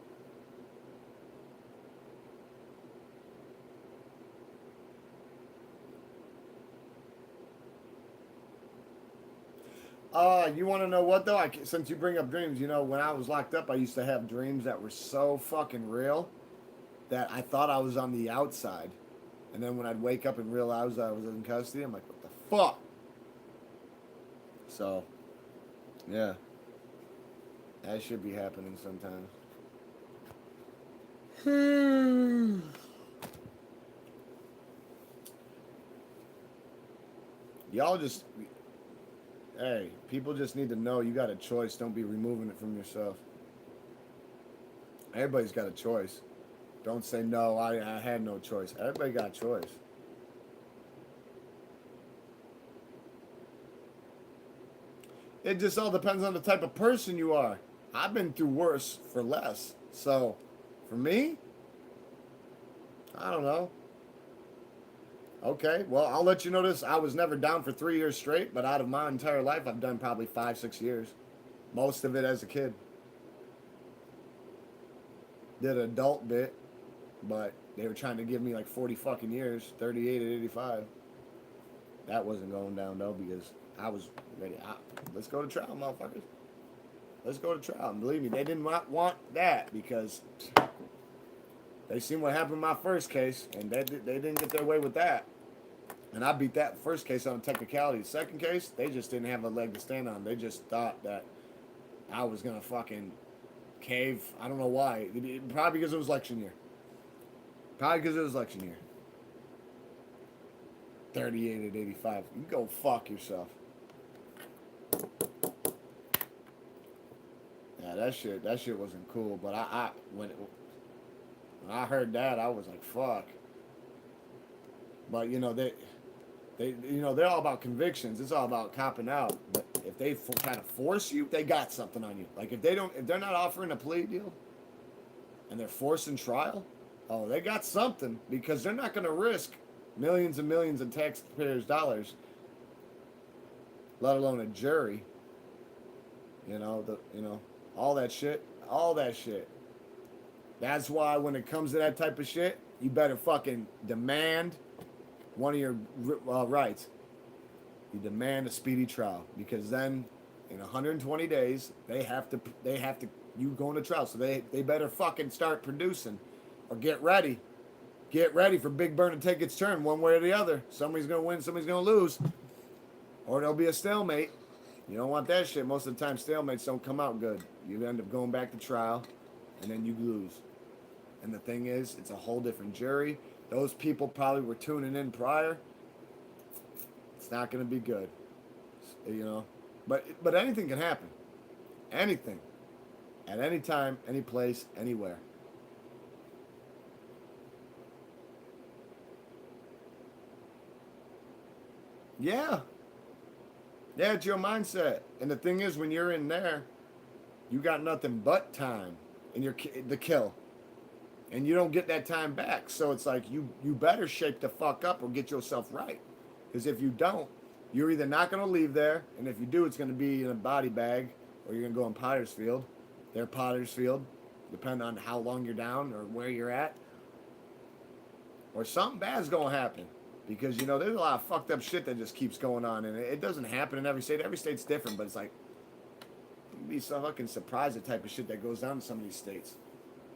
You want to know what though? Since you bring up dreams, you know when I was locked up, I used to have dreams that were so fucking real that I thought I was on the outside, and then when I'd wake up and realize I was in custody, I'm like, what the fuck? So, yeah, that should be happening sometimes. Y'all just, hey, people just need to know you got a choice. Don't be removing it from yourself. Everybody's got a choice. Don't say no. I had no choice. Everybody got a choice. It just all depends on the type of person you are. I've been through worse for less. So, for me, I don't know. Okay, well, I'll let you know this. I was never down for 3 years straight, but out of my entire life, I've done probably 5, 6 years. Most of it as a kid. Did an adult bit, but they were trying to give me like 40 fucking years, 38 at 85. That wasn't going down though because I was ready. Let's go to trial, motherfuckers. Let's go to trial. And believe me, they did not want that because they seen what happened in my first case, and they didn't get their way with that. And I beat that first case on a technicality. The second case, they just didn't have a leg to stand on. They just thought that I was gonna fucking cave. I don't know why. Probably because it was election year. Probably because it was election year. 38 at 85. You go fuck yourself. Yeah, that shit wasn't cool. But when I heard that, I was like, fuck. But you know they're all about convictions. It's all about copping out. But if they kind of force you, they got something on you. Like if they're not offering a plea deal, and they're forcing trial, oh, they got something because they're not going to risk millions and millions of taxpayers' dollars, let alone a jury. All that shit, all that shit. That's why when it comes to that type of shit, you better fucking demand one of your rights. You demand a speedy trial because then, in 120 days, they have to you going to trial. So they better fucking start producing, or get ready. Get ready for Big Burn to take its turn one way or the other. Somebody's gonna win, somebody's gonna lose, or there'll be a stalemate. You don't want that shit. Most of the time, stalemates don't come out good. You end up going back to trial, and then you lose. And the thing is, it's a whole different jury. Those people probably were tuning in prior. It's not going to be good, But anything can happen. Anything, at any time, any place, anywhere. Yeah, yeah, it's your mindset. And the thing is, when you're in there, you got nothing but time, and you're the kill. And you don't get that time back. So it's like you better shape the fuck up or get yourself right. Because if you don't, you're either not going to leave there, and if you do, it's going to be in a body bag, or you're going to go in Potter's Field. They're Potter's Field, depending on how long you're down or where you're at. Or something bad's going to happen. Because, there's a lot of fucked up shit that just keeps going on, and it doesn't happen in every state. Every state's different, but it's like, you'd be so fucking surprised the type of shit that goes down in some of these states.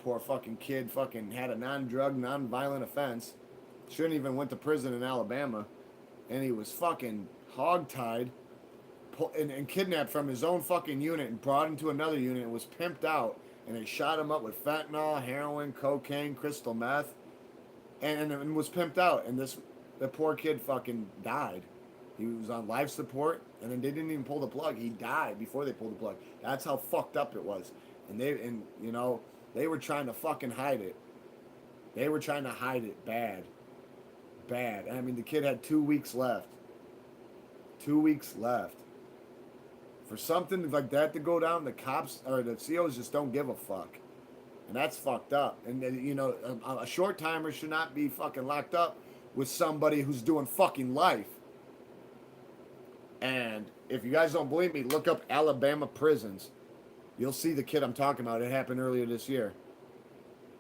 Poor fucking kid fucking had a non-drug, non-violent offense. Shouldn't even went to prison in Alabama. And he was fucking hogtied and kidnapped from his own fucking unit and brought into another unit and was pimped out. And they shot him up with fentanyl, heroin, cocaine, crystal meth. And was pimped out. And the poor kid fucking died. He was on life support, and then they didn't even pull the plug. He died before they pulled the plug. That's how fucked up it was. And they were trying to fucking hide it. They were trying to hide it bad. Bad. I mean, the kid had 2 weeks left. 2 weeks left. For something like that to go down, the cops or the COs just don't give a fuck. And that's fucked up. And, a short timer should not be fucking locked up with somebody who's doing fucking life. And if you guys don't believe me, look up Alabama prisons. You'll see the kid I'm talking about. It happened earlier this year.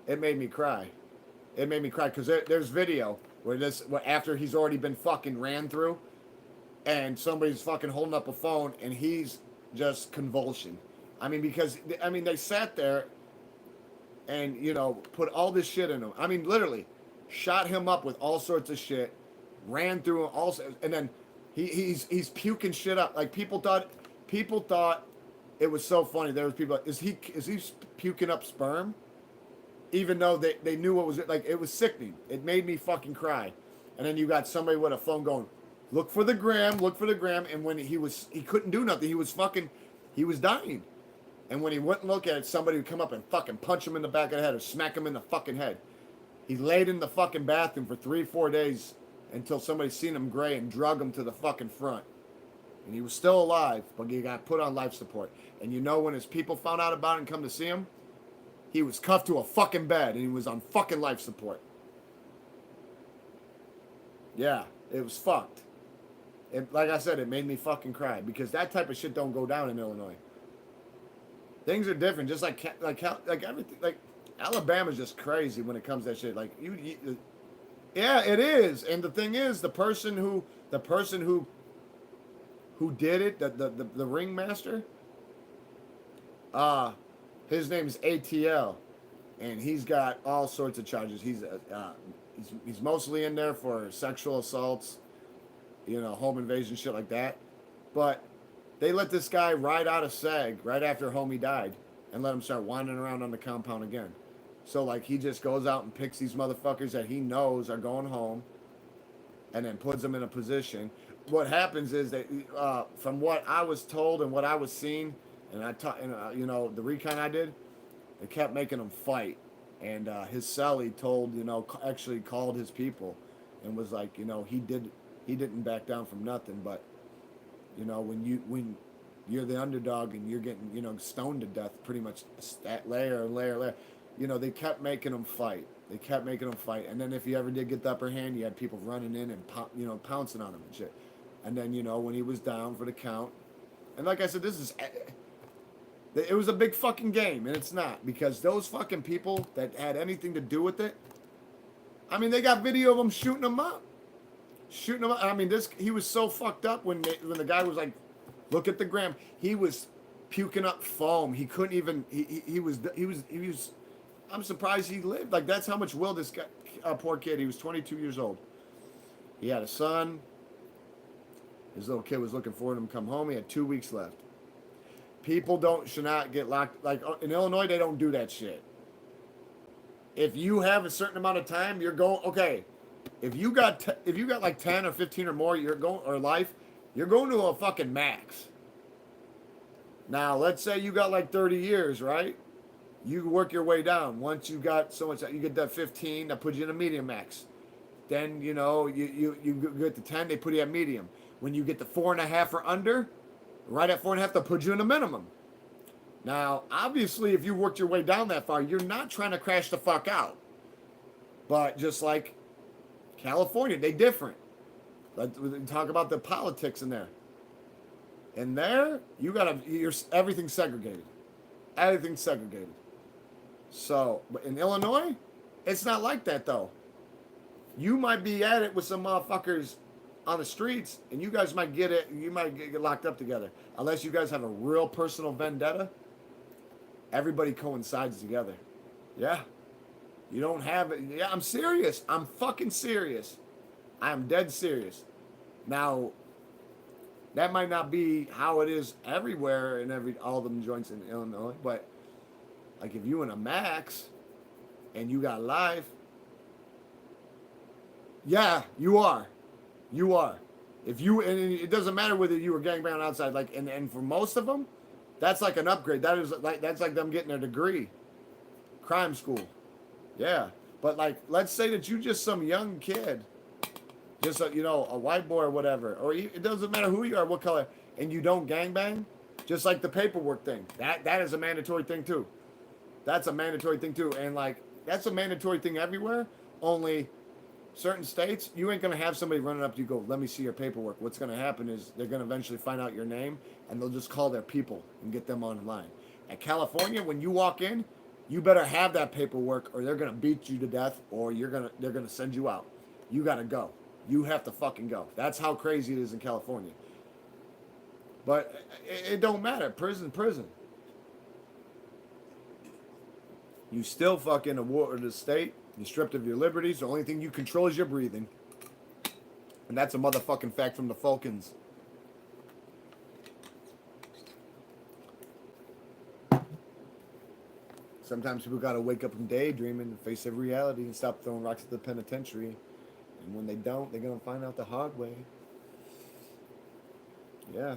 It made me cry. It made me cry because there's video where after he's already been fucking ran through, and somebody's fucking holding up a phone, and he's just convulsion. I mean, they sat there and, put all this shit in him. I mean, literally, shot him up with all sorts of shit, ran through him also, and then he's puking shit up. Like people thought it was so funny. There was people, is he puking up sperm? Even though they knew what was like, it was sickening. It made me fucking cry. And then you got somebody with a phone going, look for the gram. And when he couldn't do nothing. He was dying. And when he wouldn't look at it, somebody would come up and fucking punch him in the back of the head or smack him in the fucking head. He laid in the fucking bathroom for 3-4 days until somebody seen him gray and drug him to the fucking front. And he was still alive, but he got put on life support. And when his people found out about it and come to see him, he was cuffed to a fucking bed and he was on fucking life support. Yeah, it was fucked. Like I said, it made me fucking cry because that type of shit don't go down in Illinois. Things are different, just like everything. Like Alabama's just crazy when it comes to that shit. Like yeah, it is. And the thing is, the person who did it, the ringmaster, his name's ATL, and he's got all sorts of charges. He's mostly in there for sexual assaults, home invasion, shit like that. But they let this guy ride out of SAG right after homie died and let him start wandering around on the compound again. So, like, he just goes out and picks these motherfuckers that he knows are going home and then puts them in a position. What happens is that, from what I was told and what I was seeing, and the recon I did, they kept making him fight. And his cellie actually called his people and was like, he didn't back down from nothing. But, when you're the underdog and you're getting, stoned to death pretty much layer and layer. They kept making them fight. And then if you ever did get the upper hand, you had people running in and, pouncing on him and shit. And then, when he was down for the count. And like I said, it was a big fucking game, and it's not. Because those fucking people that had anything to do with it, I mean, they got video of them shooting them up. I mean, he was so fucked up when the guy was like, look at the gram. He was puking up foam. He couldn't even, he was, I'm surprised he lived. Like, that's how much will this guy, poor kid, he was 22 years old. He had a son. His little kid was looking for him to come home. He had 2 weeks left. People should not get locked. Like, in Illinois, they don't do that shit. If you have a certain amount of time, you're going, okay. If you got like 10 or 15 or more, you're going to a fucking max. Now, let's say you got like 30 years, right? You work your way down. Once you got so much, you get that 15, that puts you in a medium max. Then, you get to 10, they put you at medium. When you get to 4.5 or under, right at 4.5, they'll put you in a minimum. Now, obviously, if you worked your way down that far, you're not trying to crash the fuck out. But just like California, they different. Let's talk about the politics in there. In there, everything's segregated. Everything's segregated. So, but in Illinois, it's not like that though. You might be at it with some motherfuckers on the streets, and you guys might get it. You might get locked up together, unless you guys have a real personal vendetta. Everybody coincides together. Yeah. You don't have it. Yeah, I'm serious. I'm fucking serious. I'm dead serious. Now, that might not be how it is everywhere in all them joints in Illinois, but like if you in a Max and you got live, yeah, you are. You are. If you and it doesn't matter whether you were gangbanging outside, like and for most of them, that's like an upgrade. That's like them getting their degree, crime school. Yeah, but like let's say that you just some young kid, just a white boy or whatever, or it doesn't matter who you are, what color, and you don't gangbang, just like the paperwork thing. That is a mandatory thing too. That's a mandatory thing too, and like that's a mandatory thing everywhere. Only certain states, you ain't gonna have somebody running up to you go, let me see your paperwork. What's gonna happen is they're gonna eventually find out your name and they'll just call their people and get them online. At California, when you walk in, you better have that paperwork or they're gonna beat you to death or they're gonna send you out. You gotta go. You have to fucking go. That's how crazy it is in California. But it don't matter. Prison. You still fucking a war of the state. You're stripped of your liberties. The only thing you control is your breathing. And that's a motherfucking fact from the Falcons. Sometimes people gotta wake up from daydreaming and face their reality and stop throwing rocks at the penitentiary. And when they don't, they're gonna find out the hard way. Yeah.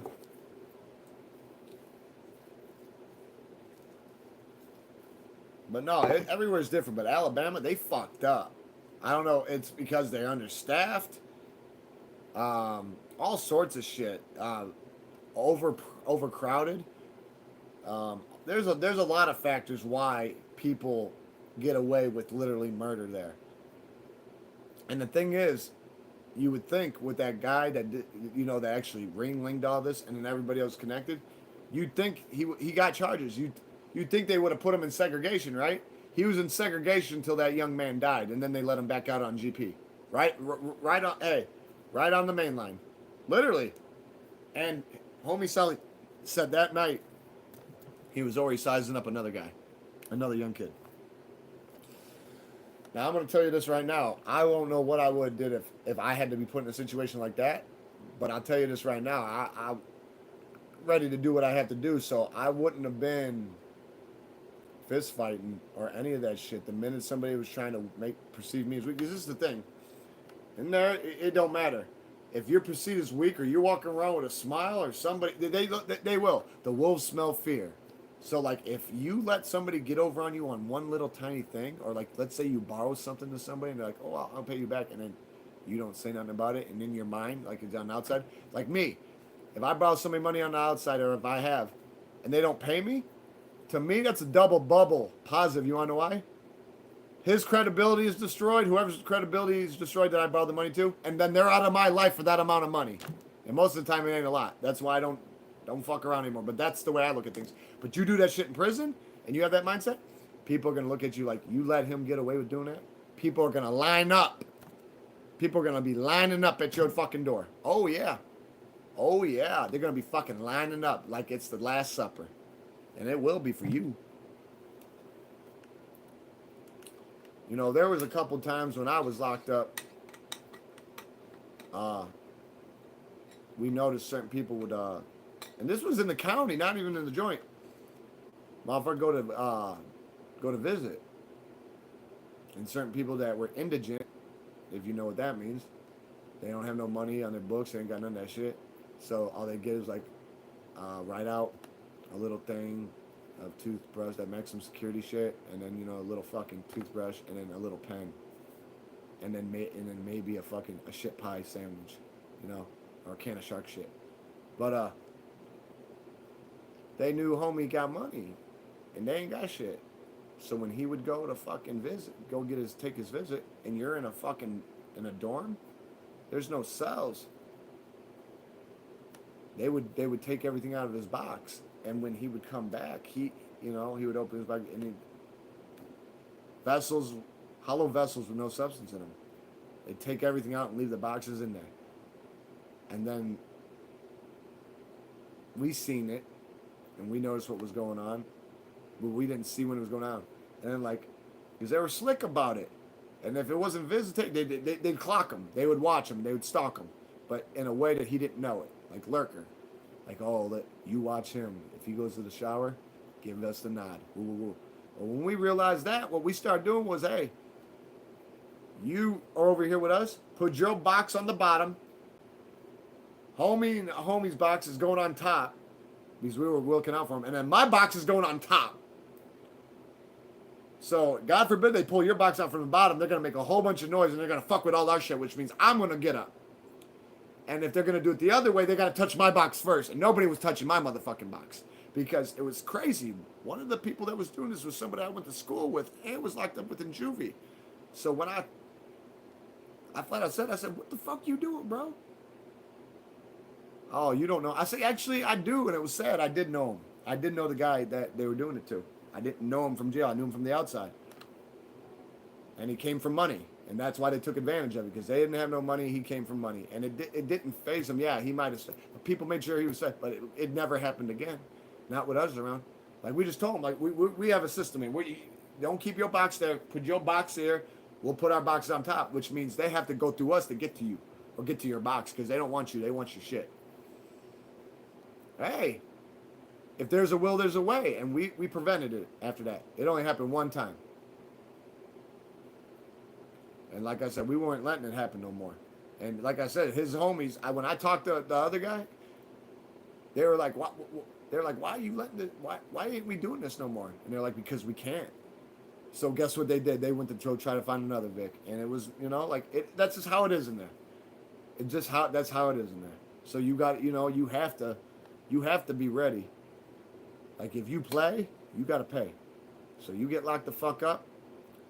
But no, everywhere's different. But Alabama, they fucked up. I don't know. It's because they're understaffed. All sorts of shit. Overcrowded. There's a lot of factors why people get away with literally murder there. And the thing is, you would think with that guy that did, that actually ring-linged all this, and then everybody else connected, you'd think he got charges. You'd think they would have put him in segregation, right? He was in segregation until that young man died, and then they let him back out on GP, right? Right on the main line, literally. And homie Sully said that night he was already sizing up another guy, another young kid. Now I'm going to tell you this right now. I won't know what I would have did if I had to be put in a situation like that. But I'll tell you this right now. I'm ready to do what I have to do. So I wouldn't have been fist fighting or any of that shit the minute somebody was trying to perceive me as weak. Because this is the thing. In there, it don't matter. If you're perceived as weak or you're walking around with a smile or somebody, they will. The wolves smell fear. So, like, if you let somebody get over on you on one little tiny thing, or, like, let's say you borrow something to somebody and they're like, oh, I'll pay you back, and then you don't say nothing about it, and in your mind, like, it's on the outside, like me, if I borrow somebody money on the outside, or if I have, and they don't pay me, to me, that's a double bubble positive. You want to know why? His credibility is destroyed, whoever's credibility is destroyed that I borrowed the money to, and then they're out of my life for that amount of money. And most of the time, it ain't a lot. That's why I don't fuck around anymore. But that's the way I look at things. But you do that shit in prison, and you have that mindset, people are going to look at you like, you let him get away with doing that? People are going to line up. People are going to be lining up at your fucking door. Oh, yeah. Oh, yeah. They're going to be fucking lining up like it's the Last Supper. And it will be for you. You know, there was a couple times when I was locked up, we noticed certain people would, and this was in the county, not even in the joint. Motherfucker go to visit. And certain people that were indigent, if you know what that means, they don't have no money on their books, they ain't got none of that shit. So all they get is like, write out a little thing of toothbrush, that maximum security shit, and then a little fucking toothbrush, and then a little pen, and then maybe a shit pie sandwich, or a can of shark shit. But they knew homie got money, and they ain't got shit. So when he would go to fucking take his visit, and you're in a dorm, there's no cells. They would take everything out of his box, and when he would come back, he would open his box and hollow vessels with no substance in them. They'd take everything out and leave the boxes in there. And then we seen it, and we noticed what was going on, but we didn't see when it was going on. And then, like, because they were slick about it. And if it wasn't visited, they'd clock him. They would watch him. They would stalk him, but in a way that he didn't know it, like lurker. Like, oh, you watch him. If he goes to the shower, give us the nod. Woo, woo, woo. Well, when we realized that, what we started doing was, hey, you are over here with us. Put your box on the bottom. Homie's box is going on top because we were looking out for him, and then my box is going on top. So, God forbid they pull your box out from the bottom, they're going to make a whole bunch of noise and they're going to fuck with all our shit, which means I'm going to get up. And if they're going to do it the other way, they got to touch my box first. And nobody was touching my motherfucking box because it was crazy. One of the people that was doing this was somebody I went to school with and was locked up within juvie. So when I flat out said, what the fuck you doing, bro? Oh, you don't know. I say, actually, I do. And it was sad. I did know him. I did know the guy that they were doing it to. I didn't know him from jail. I knew him from the outside. And he came from money. And that's why they took advantage of it. Because they didn't have no money. He came from money. And it didn't faze him. Yeah, he might have said. People made sure he was safe. But it never happened again. Not with us around. Like, we just told him. Like, we have a system. Don't keep your box there. Put your box here. We'll put our box on top. Which means they have to go through us to get to you. Or get to your box. Because they don't want you. They want your shit. Hey. If there's a will, there's a way. And we prevented it after that. It only happened one time. And like I said, we weren't letting it happen no more. And like I said, his homies, when I talked to the other guy, they were like, "What?" They're like, "Why are you letting it? Why ain't we doing this no more?" And they're like, "Because we can't." So guess what they did? They went to try to find another Vic, and it was, that's just how it is in there. That's how it is in there. So you got, you have to be ready. Like, if you play, you got to pay. So you get locked the fuck up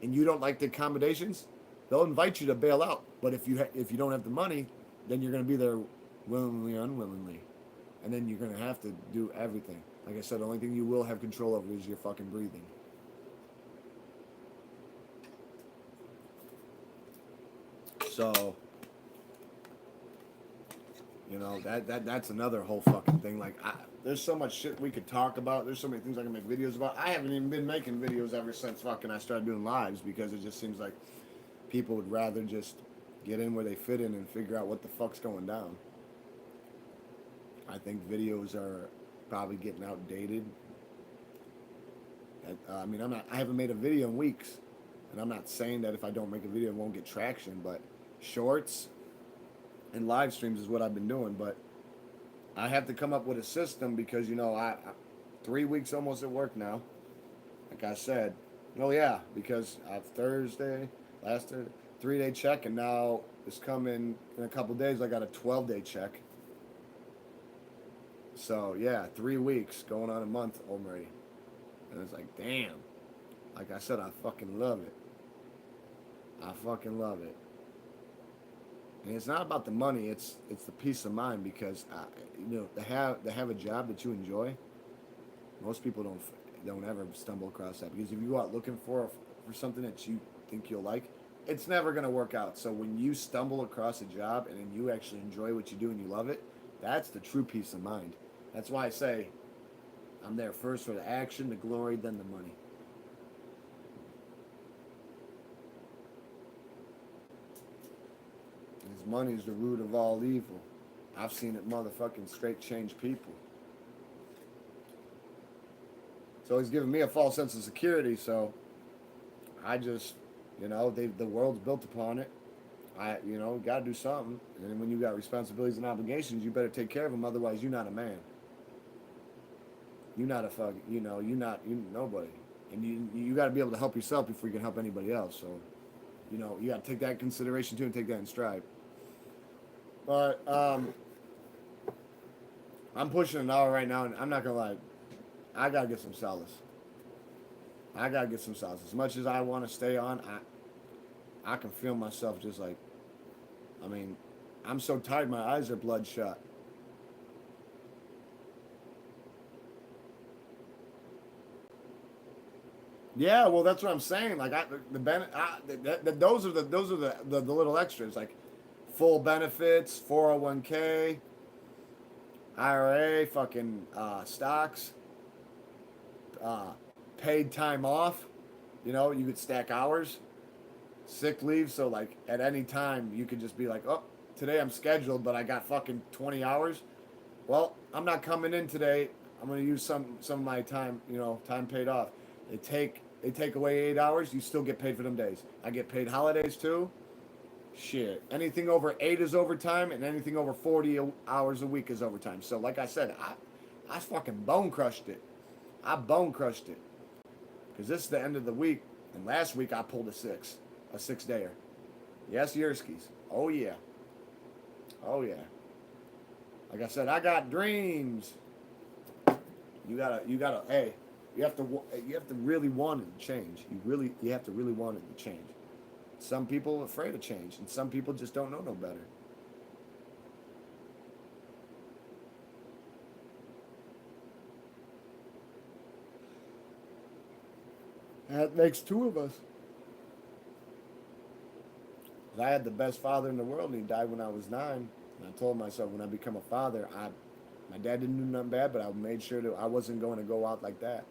and you don't like the accommodations, they'll invite you to bail out. But if you don't have the money, then you're going to be there willingly, unwillingly. And then you're going to have to do everything. Like I said, the only thing you will have control over is your fucking breathing. So, that's another whole fucking thing. Like, there's so much shit we could talk about. There's so many things I can make videos about. I haven't even been making videos ever since fucking I started doing lives because it just seems like people would rather just get in where they fit in and figure out what the fuck's going down. I think videos are probably getting outdated. I haven't made a video in weeks. And I'm not saying that if I don't make a video, it won't get traction, but shorts and live streams is what I've been doing. But I have to come up with a system because, I 3 weeks almost at work now. Like I said, because I have Thursday, last 3-day check, and now it's coming in a couple days. I got a 12-day check. So, 3 weeks, going on a month already. And it's like, damn. Like I said, I fucking love it. I fucking love it. And it's not about the money, it's the peace of mind because, to have a job that you enjoy, most people don't ever stumble across that. Because if you go out looking for something that you think you'll like, it's never going to work out. So when you stumble across a job and then you actually enjoy what you do and you love it, that's the true peace of mind. That's why I say I'm there first for the action, the glory, then the money. Because money is the root of all evil. I've seen it motherfucking straight change people. It's always given me a false sense of security, so I just, the world's built upon it. Got to do something. And when you got responsibilities and obligations, you better take care of them, otherwise you're not a man. You're not a fucking, you're nobody. And you got to be able to help yourself before you can help anybody else. So, you got to take that in consideration too and take that in stride. But, I'm pushing an hour right now, and I'm not going to lie. I got to get some solace. As much as I want to stay on, I can feel myself just like, I'm so tired, my eyes are bloodshot. Yeah, well, that's what I'm saying. Like, those are the little extras, like full benefits, 401k, IRA, fucking stocks, paid time off. You know, you could stack hours, sick leave. So like at any time you could just be like, oh, today I'm scheduled, but I got fucking 20 hours. Well, I'm not coming in today. I'm gonna use some of my time. You know, time paid off. They take away 8 hours. You still get paid for them days. I get paid holidays too. Shit. Anything over 8 is overtime, and anything over 40 hours a week is overtime. So, like I said, I fucking bone crushed it. I bone crushed it. Because this is the end of the week, and last week I pulled a 6 dayer. Yes, Yerskis. Oh, yeah. Oh, yeah. Like I said, I got dreams. Hey, you have to really want it to change. You have to really want it to change. Some people are afraid of change, and some people just don't know no better. That makes two of us. I had the best father in the world, and he died when I was 9. And I told myself when I become a father, my dad didn't do nothing bad, but I made sure that I wasn't going to go out like that.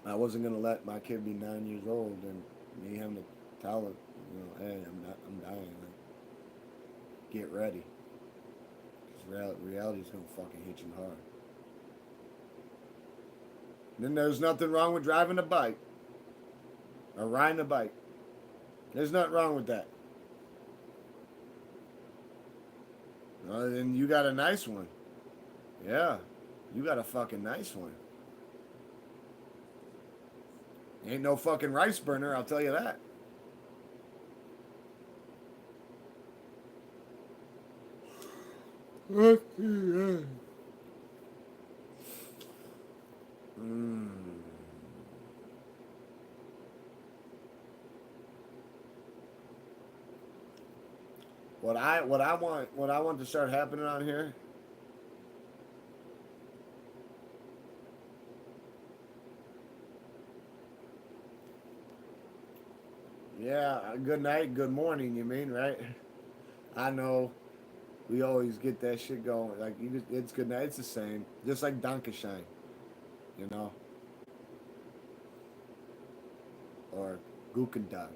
I wasn't going to let my kid be 9 years old and me having to tell him, hey, I'm dying. Like, get ready. Because reality is going to fucking hit you hard. And then there's nothing wrong with driving a bike or riding a bike. There's nothing wrong with that. Then you got a nice one. Yeah, you got a fucking nice one. Ain't no fucking rice burner, I'll tell you that. Mm. What I want to start happening on here. Yeah, good night, good morning. You mean, right? I know. We always get that shit going. Like it's good night. It's the same. Just like Dankeschön, you know, or Guten Tag.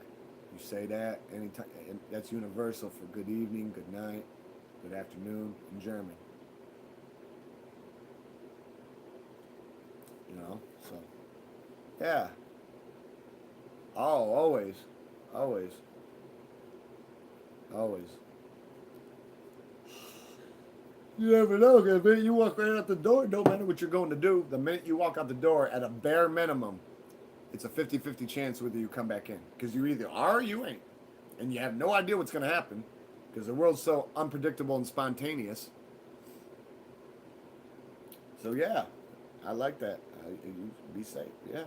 You say that anytime. That's universal for good evening, good night, good afternoon in German. You know, so yeah. Oh, always, always, always. You never know. Cause the minute you walk right out the door, no matter what you're going to do, the minute you walk out the door, at a bare minimum, it's a 50-50 chance whether you come back in. Because you either are or you ain't. And you have no idea what's going to happen. Because the world's so unpredictable and spontaneous. So, yeah, I like that. You be safe, yeah.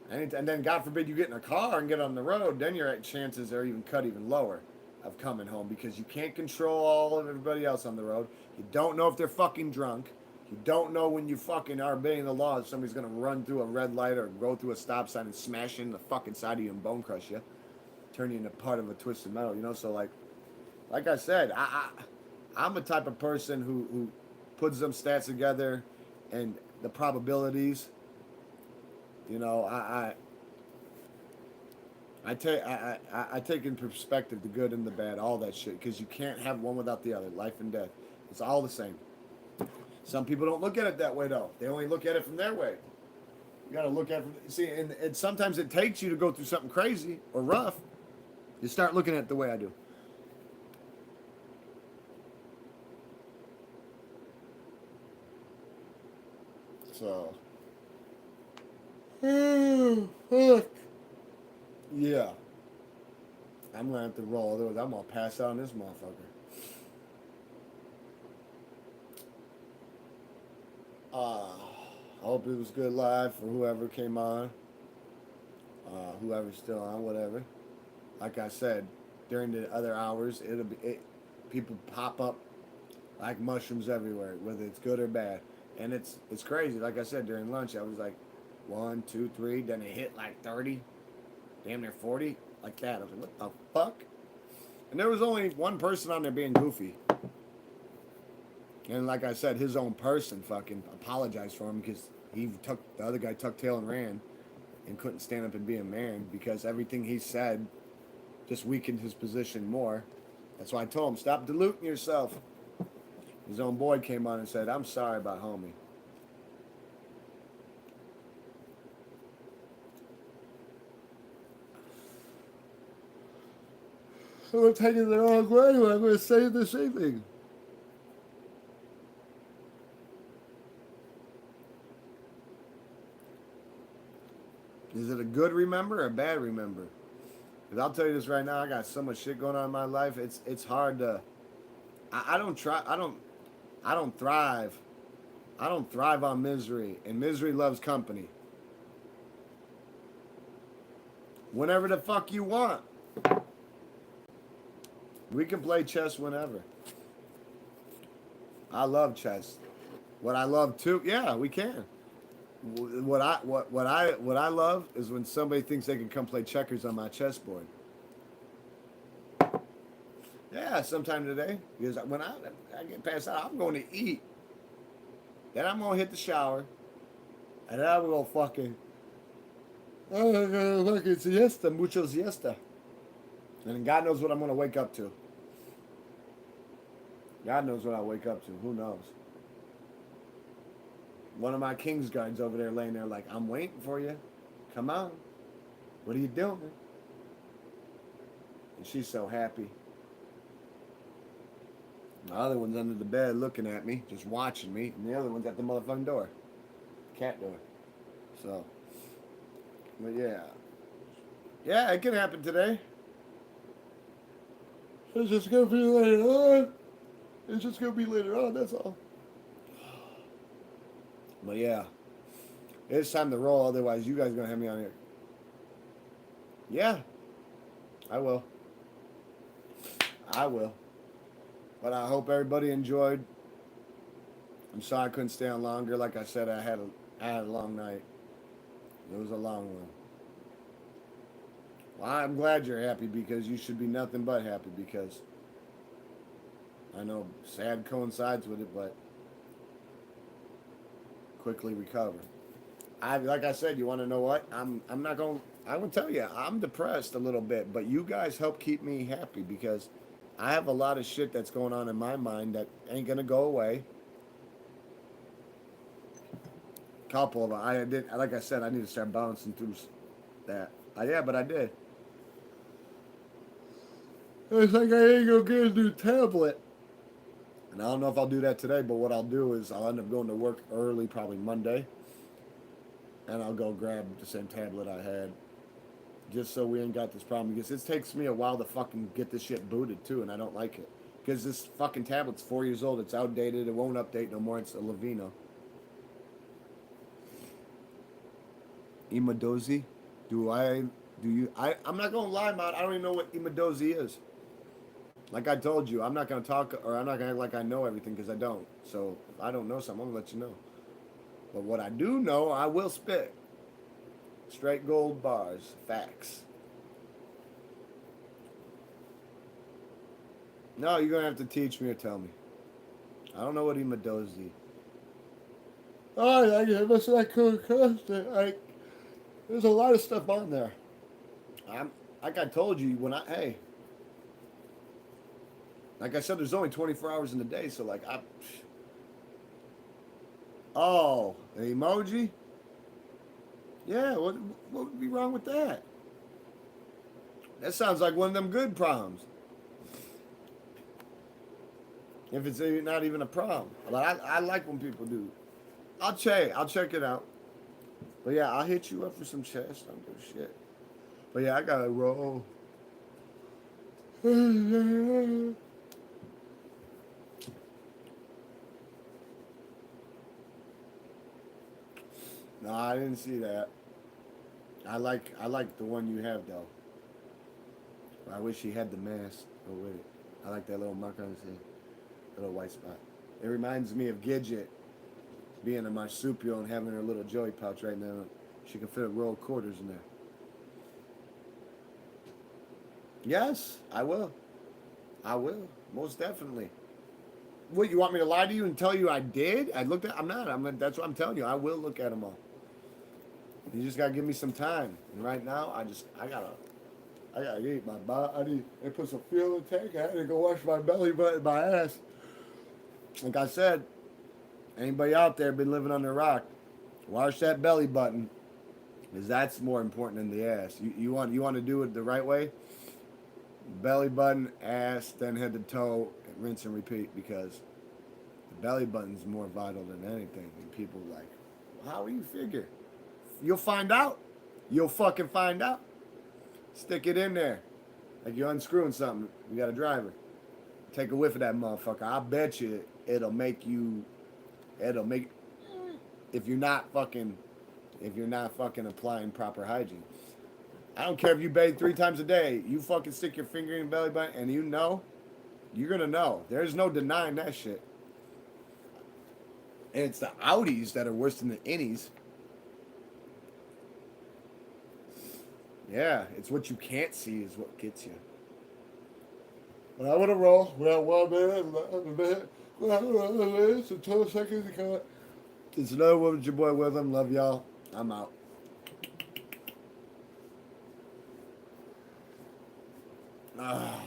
And then, God forbid, you get in a car and get on the road, then your chances are even cut even lower of coming home because you can't control all of everybody else on the road. You don't know if they're fucking drunk. You don't know when you fucking are obeying the law if somebody's gonna run through a red light or go through a stop sign and smash in the fucking side of you and bone crush you, turn you into part of a twisted metal. You know, so like I said, I'm a type of person who puts them stats together and the probabilities. You know, I take in perspective the good and the bad, all that shit, because you can't have one without the other. Life and death, it's all the same. Some people don't look at it that way though. They only look at it from their way. You got to look at it from, see, and sometimes it takes you to go through something crazy or rough. You start looking at it the way I do. So, yeah. I'm gonna have to roll. Otherwise, I'm gonna pass out on this motherfucker. I hope it was good live for whoever came on, whoever's still on, whatever. Like I said, during the other hours, people pop up like mushrooms everywhere, whether it's good or bad, and it's crazy. Like I said, during lunch, I was like, 1, 2, 3, then it hit like 30, damn near 40, like that. I was like, what the fuck? And there was only one person on there being goofy. And like I said, his own person fucking apologized for him because the other guy tucked tail and ran. and couldn't stand up and be a man because everything he said just weakened his position more. That's why I told him, stop diluting yourself. His own boy came on and said, I'm sorry about homie. I'm going to take it the wrong way. I'm going to say the same thing. Is it a good remember or a bad remember? Because I'll tell you this right now, I got so much shit going on in my life. It's hard to. I don't try. I don't thrive. I don't thrive on misery, and misery loves company. Whenever the fuck you want, we can play chess whenever. I love chess. What I love too, yeah, we can. What I love is when somebody thinks they can come play checkers on my chessboard. Yeah, sometime today. Because when I get past that, I'm going to eat. Then I'm going to hit the shower. And then I'm going to fucking... Oh, fucking siesta, mucho siesta. And God knows what I'm going to wake up to. God knows what I'll wake up to. Who knows? One of my King's guards over there laying there like, I'm waiting for you. Come on. What are you doing? And she's so happy. The other one's under the bed looking at me, just watching me. And the other one's at the motherfucking door. Cat door. So, but yeah. Yeah, it can happen today. It's just going to be later on. It's just going to be later on, that's all. But yeah. It's time to roll, otherwise you guys are going to have me on here. Yeah. I will. I will. But I hope everybody enjoyed. I'm sorry I couldn't stay on longer. Like I said, I had a long night. It was a long one. Well, I'm glad you're happy because you should be nothing but happy because I know sad coincides with it, but quickly recover. Like I said, you want to know what? I'm not going. I will tell you, I'm depressed a little bit, but you guys help keep me happy because I have a lot of shit that's going on in my mind that ain't gonna go away. Couple of them. I did. Like I said, I need to start bouncing through that. Yeah, but I did. It's like I ain't gonna get a new tablet. And I don't know if I'll do that today, but what I'll do is I'll end up going to work early, probably Monday. And I'll go grab the same tablet I had. Just so we ain't got this problem. Because it takes me a while to fucking get this shit booted, too, and I don't like it. Because this fucking tablet's 4 years old. It's outdated. It won't update no more. It's a Levino. Imadozi? I'm not going to lie, man. I don't even know what Imadozi is. Like I told you, I'm not going to talk, or I'm not going to act like I know everything, because I don't. So, if I don't know something, I'm going to let you know. But what I do know, I will spit. Straight gold bars. Facts. No, you're going to have to teach me or tell me. I don't know what Imadozi. Oh, I must have come across it. There's a lot of stuff on there. Like I told you, like I said, there's only 24 hours in the day, so like oh, an emoji? Yeah, what would be wrong with that? That sounds like one of them good problems. If it's not even a problem. But I like when people do. I'll check it out. But yeah, I'll hit you up for some chess. I don't give a shit. But yeah, I gotta roll. No, I didn't see that. I like the one you have though. I wish he had the mask go with it. I like that little mark on his head. Little white spot. It reminds me of Gidget being a marsupial and having her little joey pouch right now. She can fit a roll of quarters in there. Yes, I will. I will. Most definitely. What, you want me to lie to you and tell you I did? I'm not. That's what I'm telling you. I will look at them all. You just gotta give me some time. And right now, I gotta eat my butt. I put some fuel in the tank. I had to go wash my belly button, my ass. Like I said, anybody out there been living under a rock, wash that belly button, because that's more important than the ass. You want to do it the right way. Belly button, ass, then head to toe, rinse and repeat. Because the belly button's more vital than anything. And people are like, how do you figure? You'll find out. You'll fucking find out. Stick it in there. Like you're unscrewing something. You got a driver. Take a whiff of that motherfucker. I bet you it'll make, if you're not fucking applying proper hygiene. I don't care if you bathe 3 times a day. You fucking stick your finger in your belly button and you're gonna know. There's no denying that shit. And it's the outies that are worse than the innies. Yeah, it's what you can't see is what gets you. But I want to roll. We have 1 minute, 11 minutes, and 12 seconds to come. It's another one with your boy William. Love y'all. I'm out. Ah.